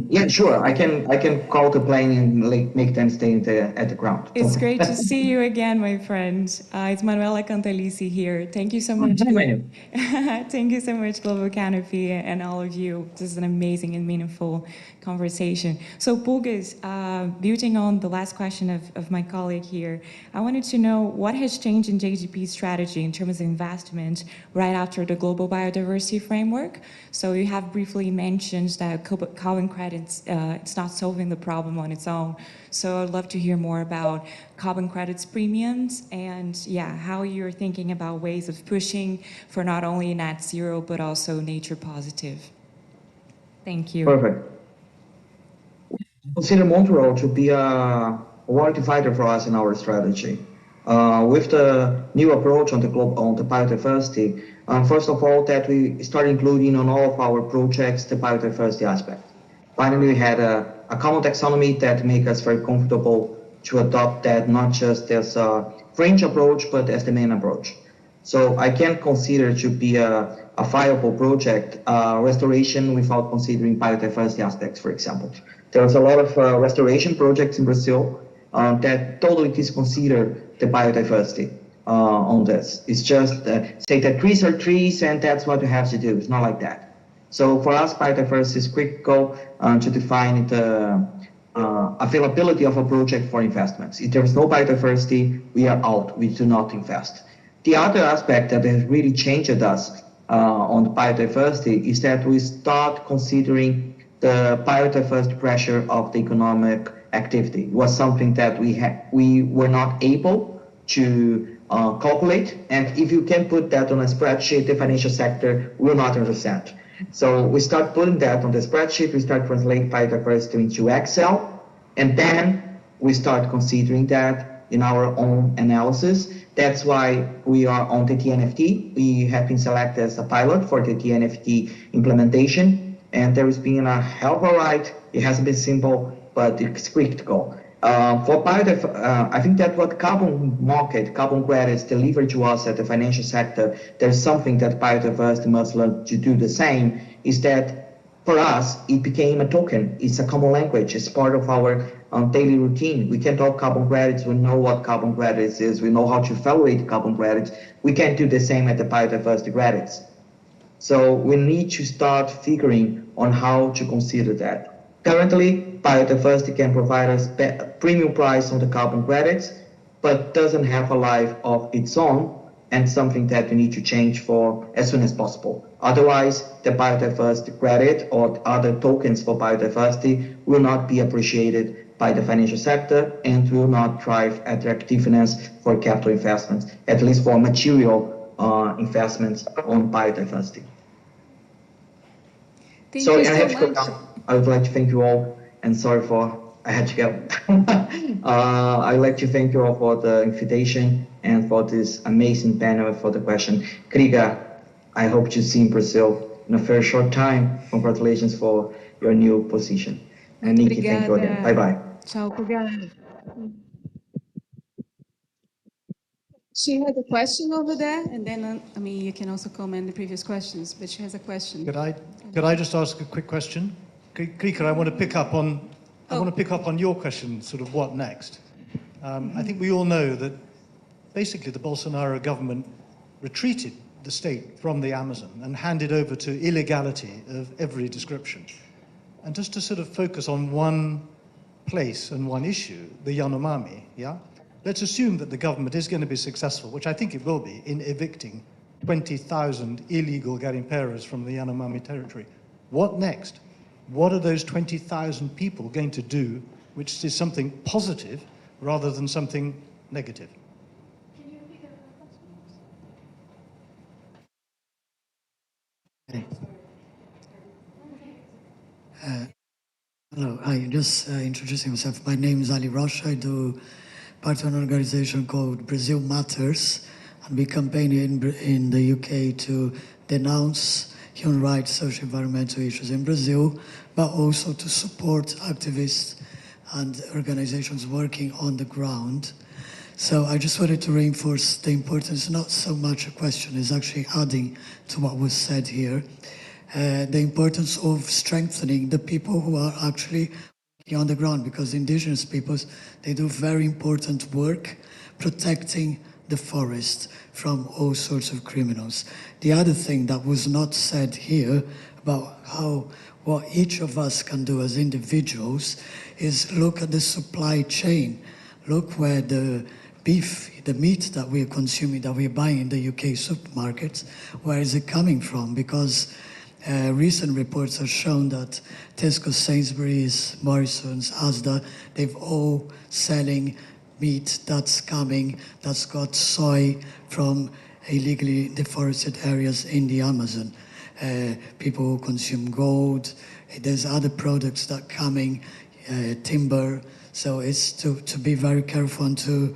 Yeah, sure. I can call the plane and make them stay at the ground. It's great to see you again, my friend. It's Manuela Cantalici here. Thank you so much. Thank you so much, Global Canopy, and all of you. This is an amazing and meaningful conversation. So Pugas, building on the last question of my colleague here, I wanted to know what has changed in JGP's strategy in terms of investment right after the Global Biodiversity Framework. So you have briefly mentioned that carbon credits, it's not solving the problem on its own. So I'd love to hear more about carbon credits premiums and how you're thinking about ways of pushing for not only net zero, but also nature positive. Thank you. Perfect. Consider Montreal to be a war divider for us in our strategy. With the new approach on the biodiversity, first of all, that we start including on all of our projects the biodiversity aspect. Finally, we had a common taxonomy that make us very comfortable to adopt that not just as a fringe approach, but as the main approach. So I can't consider to be a viable project restoration without considering biodiversity aspects, for example. There's a lot of restoration projects in Brazil that totally disconsider the biodiversity on this. It's just say that trees are trees and that's what you have to do. It's not like that. So for us, biodiversity is critical to define the availability of a project for investments. If there's no biodiversity, we are out. We do not invest. The other aspect that has really changed us on biodiversity is that we start considering the biodiversity pressure of the economic activity. It was something that we were not able to calculate, and if you can put that on a spreadsheet, the financial sector will not understand. So we start putting that on the spreadsheet, we start translating biodiversity into Excel, and then we start considering that in our own analysis. That's why we are on the TNFT. We have been selected as a pilot for the TNFT implementation, and there has been a hell of a ride. It hasn't been simple, but it's critical. For biodiversity, I think that what carbon credits deliver to us at the financial sector, there's something that biodiversity must learn to do the same, is that for us, it became a token. It's a common language. It's part of our daily routine. We can talk carbon credits. We know what carbon credits is. We know how to evaluate carbon credits. We can't do the same at the biodiversity credits. So we need to start figuring on how to consider that. Currently, biodiversity can provide us a premium price on the carbon credits, but doesn't have a life of its own, and something that we need to change for as soon as possible. Otherwise, the biodiversity credit or other tokens for biodiversity will not be appreciated by the financial sector and will not drive attractiveness for capital investments, at least for material investments on biodiversity. Thank you so much. I would like to thank you all, and sorry for I had to go. I would like to thank you all for the invitation and for this amazing panel, for the question. Kriga, I hope to see you in Brazil in a very short time. Congratulations for your new position. And Niki, thank you again. Bye-bye. Ciao, obrigada. She had a question over there, and then, I mean, you can also comment on the previous questions, but she has a question. Could I just ask a quick question? Krika, I want to pick up on I want to pick up on your question, sort of what next? I think we all know that basically the Bolsonaro government retreated the state from the Amazon and handed over to illegality of every description. And just to sort of focus on one place and one issue, the Yanomami, yeah? Let's assume that the government is going to be successful, which I think it will be, in evicting 20,000 illegal garimperos from the Yanomami territory. What next? What are those 20,000 people going to do, which is something positive rather than something negative? Can you repeat that question? Hello, hi, just introducing myself. My name is Ali Rocha. I do part of an organization called Brazil Matters, and we campaign in the UK to denounce human rights, social environmental issues in Brazil, but also to support activists and organizations working on the ground. So I just wanted to reinforce the importance, not so much a question, is actually adding to what was said here, the importance of strengthening the people who are actually working on the ground, because indigenous peoples, they do very important work protecting the forest from all sorts of criminals. The other thing that was not said here about what each of us can do as individuals is look at the supply chain. Look where the beef, the meat that we're consuming, that we're buying in the UK supermarkets, where is it coming from? Because recent reports have shown that Tesco, Sainsbury's, Morrison's, Asda, they've all selling meat that's coming, that's got soy from illegally deforested areas in the Amazon. People who consume gold, there's other products that are coming, timber. So it's to be very careful and to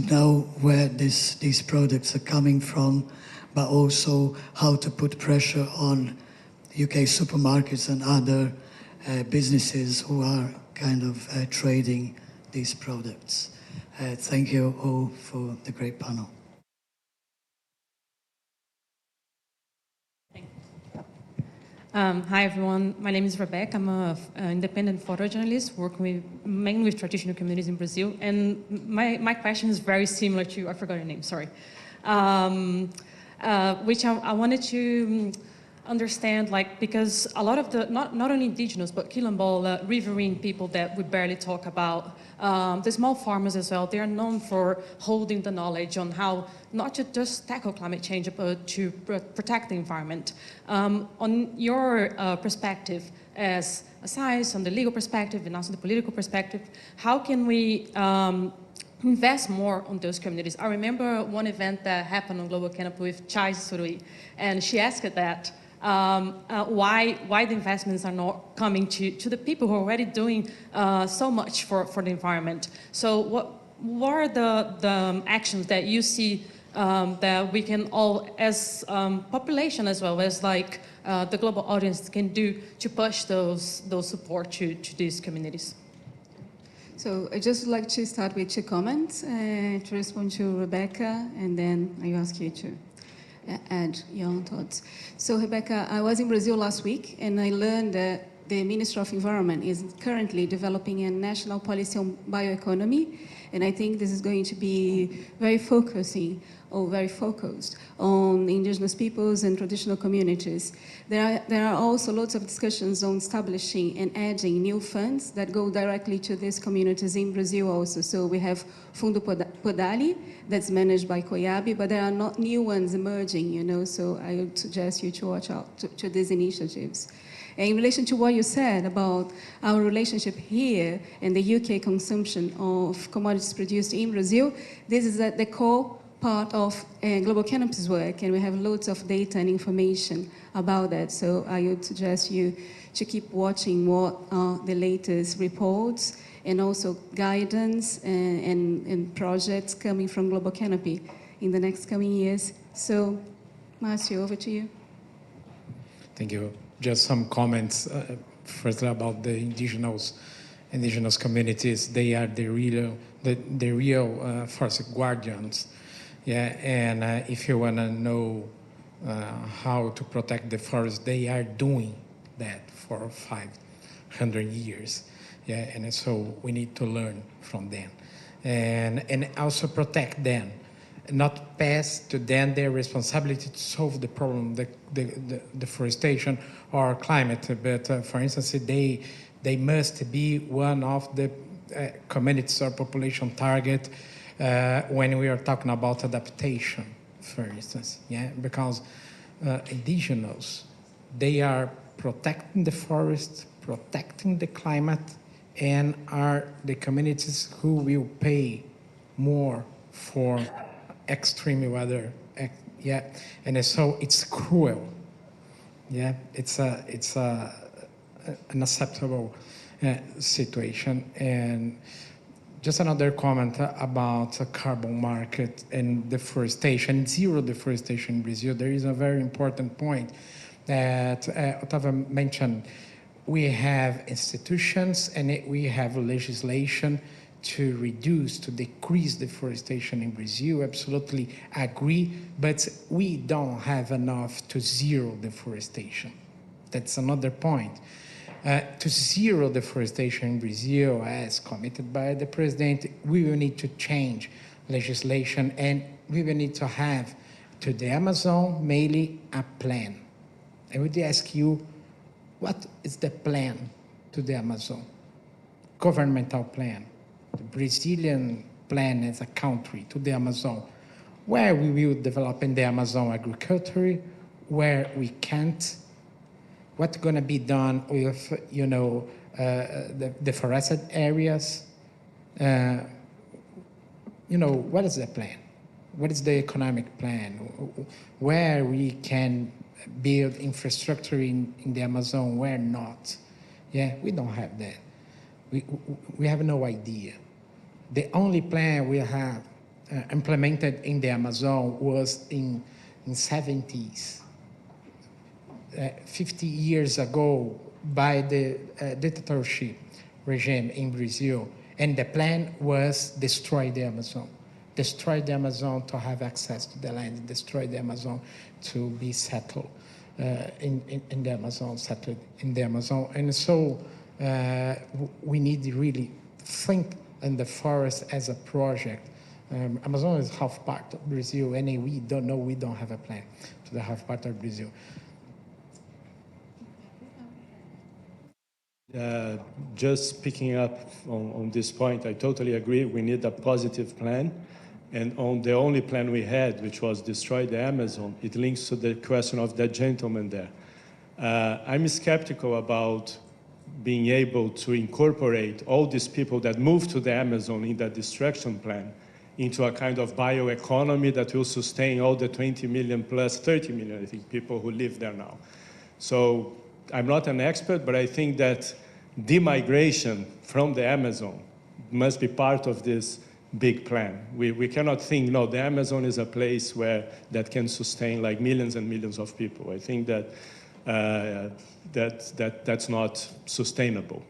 know where these products are coming from, but also how to put pressure on UK supermarkets and other businesses who are kind of trading these products. Thank you all for the great panel. Hi everyone, my name is Rebecca. I'm an independent photojournalist working mainly with traditional communities in Brazil. And my question is very similar to, I forgot your name, sorry. Which I wanted to understand, like, because a lot of the, not only indigenous, but quilombola, riverine people that we barely talk about, the small farmers as well, they are known for holding the knowledge on how not to just tackle climate change, but to protect the environment. On your perspective as a science, on the legal perspective, and also the political perspective, how can we invest more on those communities? I remember one event that happened on Global Canopy with Chai Surui, and she asked that why the investments are not coming to the people who are already doing so much for the environment. So what are the actions that you see that we can all, as population as well as like the global audience, can do to push those support to these communities? So I'd just like to start with 2 comments to respond to Rebecca, and then I ask you to add your own thoughts. So Rebecca, I was in Brazil last week, and I learned that the Ministry of Environment is currently developing a national policy on bioeconomy, and I think this is going to be very focused on indigenous peoples and traditional communities. There are also lots of discussions on establishing and adding new funds that go directly to these communities in Brazil also. So we have Fundo Podali, that's managed by Coiabe, but there are not new ones emerging, you know, so I would suggest you to watch out to these initiatives. In relation to what you said about our relationship here and the UK consumption of commodities produced in Brazil, this is at the core part of Global Canopy's work, and we have loads of data and information about that. So I would suggest you to keep watching what are the latest reports and also guidance and projects coming from Global Canopy in the next coming years. So, Marcio, over to you. Thank you. Just some comments, firstly about the indigenous communities. They are the real forest guardians. Yeah, and if you want to know how to protect the forest, they are doing that for 500 years. Yeah, and so we need to learn from them, and also protect them, not pass to them their responsibility to solve the problem, the deforestation or climate. But for instance, they must be one of the communities or population target when we are talking about adaptation, for instance. Yeah, because indigenous, they are protecting the forest, protecting the climate, and are the communities who will pay more for extreme weather. Yeah, and so it's cruel. Yeah, it's a unacceptable situation. And just another comment about a carbon market and deforestation, zero deforestation in Brazil. There is a very important point that Octavio mentioned. We have institutions and we have legislation to reduce, to decrease deforestation in Brazil. Absolutely agree, but we don't have enough to zero deforestation. That's another point. To zero deforestation in Brazil, as committed by the president, we will need to change legislation, and we will need to have to the Amazon mainly a plan. I would ask you, what is the plan to the Amazon? Governmental plan. The Brazilian plan as a country to the Amazon, where we will develop in the Amazon agriculture, where we can't, what's going to be done with, the forested areas. What is the plan? What is the economic plan? Where we can build infrastructure in the Amazon, where not? Yeah, we don't have that. We have no idea. The only plan we have implemented in the Amazon was in 70s, 50 years ago by the dictatorship regime in Brazil. And the plan was destroy the Amazon to have access to the land, destroy the Amazon to be settled in the Amazon, settled in the Amazon. And so we need to really think in the forest as a project. Amazon is half part of Brazil, and we don't have a plan to the half part of Brazil. Just picking up on this point, I totally agree. We need a positive plan. And on the only plan we had, which was destroy the Amazon, it links to the question of that gentleman there. I'm skeptical about being able to incorporate all these people that moved to the Amazon in that destruction plan into a kind of bioeconomy that will sustain all the 20 million plus 30 million, I think, people who live there now. So I'm not an expert, but I think that demigration from the Amazon must be part of this big plan. We cannot think, no, the Amazon is a place that can sustain like millions and millions of people. I think that that's not sustainable.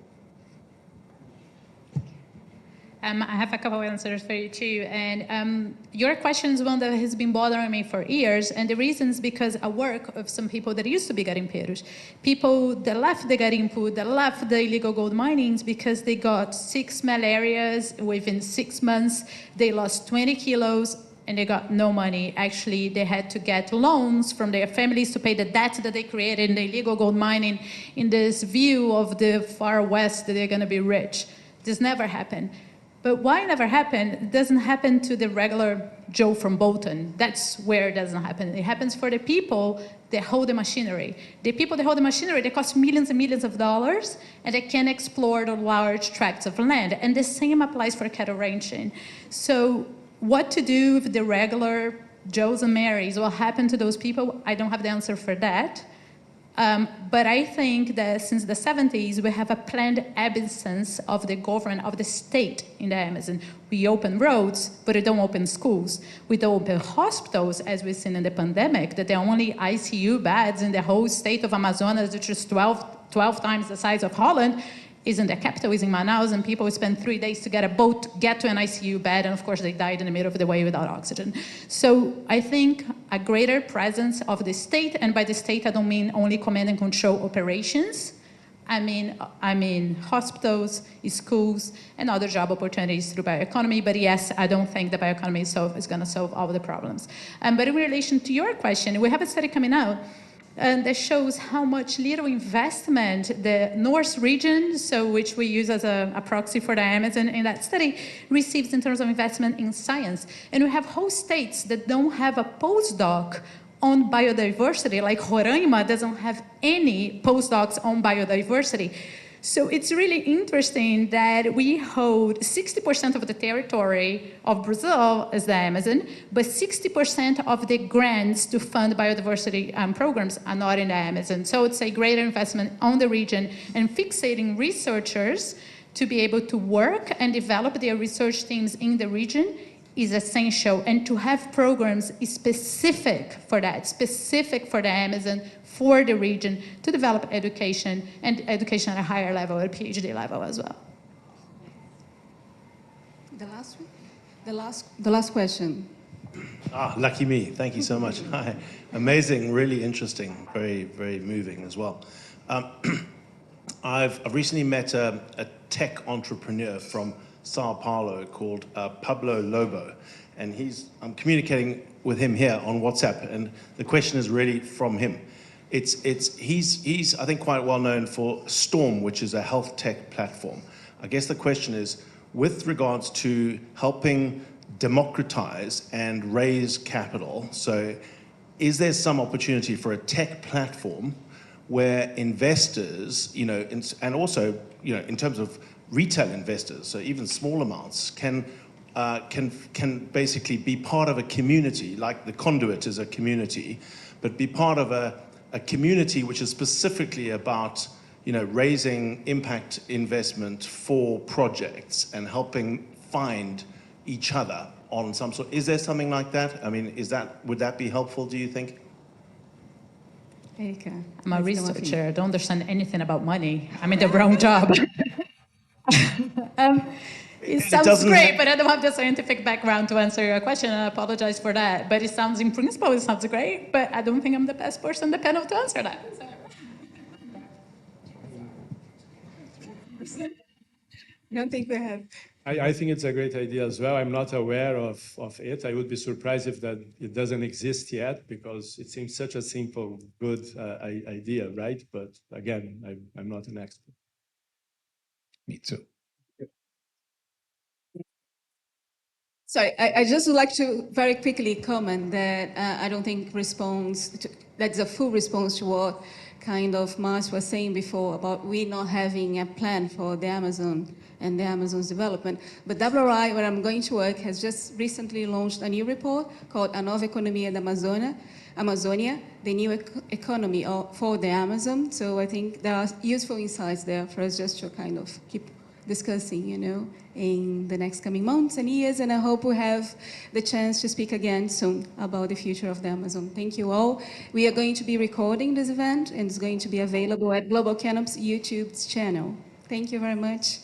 I have a couple of answers for you too. And your question is one that has been bothering me for years. And the reason is because I work with some people that used to be garimpeiros. People that left the garimpo, that left the illegal gold minings because they got 6 malarias within 6 months. They lost 20 kilos and they got no money. Actually, they had to get loans from their families to pay the debt that they created in the illegal gold mining in this view of the far west that they're going to be rich. This never happened. But why it never happened? It doesn't happen to the regular Joe from Bolton. That's where it doesn't happen. It happens for the people that hold the machinery. The people that hold the machinery, they cost millions and millions of dollars, and they can explore the large tracts of land. And the same applies for cattle ranching. So what to do with the regular Joes and Marys? What happened to those people? I don't have the answer for that. But I think that since the 70s, we have a planned absence of the government, of the state in the Amazon. We open roads, but we don't open schools. We don't open hospitals, as we've seen in the pandemic, that there are only ICU beds in the whole state of Amazonas, which is 12 times the size of Holland. Isn't the capital, is in Manaus, and people spend 3 days to get a boat, get to an ICU bed, and of course they died in the middle of the way without oxygen. So I think a greater presence of the state, and by the state I don't mean only command and control operations, I mean hospitals, schools, and other job opportunities through bioeconomy. But yes, I don't think the bioeconomy is going to solve all the problems. But in relation to your question, we have a study coming out that shows how much little investment the North region, so which we use as a proxy for the Amazon in that study, receives in terms of investment in science. And we have whole states that don't have a postdoc on biodiversity, like Roraima doesn't have any postdocs on biodiversity. So it's really interesting that we hold 60% of the territory of Brazil as the Amazon, but 60% of the grants to fund biodiversity programs are not in the Amazon. So it's a greater investment on the region and fixating researchers to be able to work and develop their research teams in the region is essential, and to have programs specific for that, specific for the Amazon, for the region, to develop education, and education at a higher level, at PhD level as well. The last one? The last question. Lucky me. Thank you so much. Hi. Amazing, really interesting, very, very moving as well. I've recently met a tech entrepreneur from Sao Paulo called Pablo Lobo, and I'm communicating with him here on WhatsApp, and the question is really from him. He's I think quite well known for Storm, which is a health tech platform. I guess the question is, with regards to helping democratize and raise capital, so is there some opportunity for a tech platform where investors, and also, in terms of retail investors, so even small amounts, can basically be part of a community, like the Conduit is a community, but be part of a community which is specifically about, raising impact investment for projects and helping find each other on some sort. Is there something like that? I mean, would that be helpful, do you think? Erika. I'm a researcher. I don't understand anything about money. I'm in the wrong job. It sounds great, but I don't have the scientific background to answer your question, and I apologize for that. But in principle, it sounds great, but I don't think I'm the best person on the panel to answer that. So. I don't think we have. I think it's a great idea as well. I'm not aware of it. I would be surprised if that it doesn't exist yet, because it seems such a simple, good idea, right? But again, I'm not an expert. Me too. Sorry, I just would like to very quickly comment that I don't think that's a full response to what kind of Marcio was saying before about we not having a plan for the Amazon and the Amazon's development. But WRI, where I'm going to work, has just recently launched a new report called A Nova Economia da Amazônia, the new economy for the Amazon. So I think there are useful insights there for us just to kind of keep discussing, in the next coming months and years, and I hope we have the chance to speak again soon about the future of the Amazon. Thank you all. We are going to be recording this event, and it's going to be available at Global Canopy's YouTube channel. Thank you very much.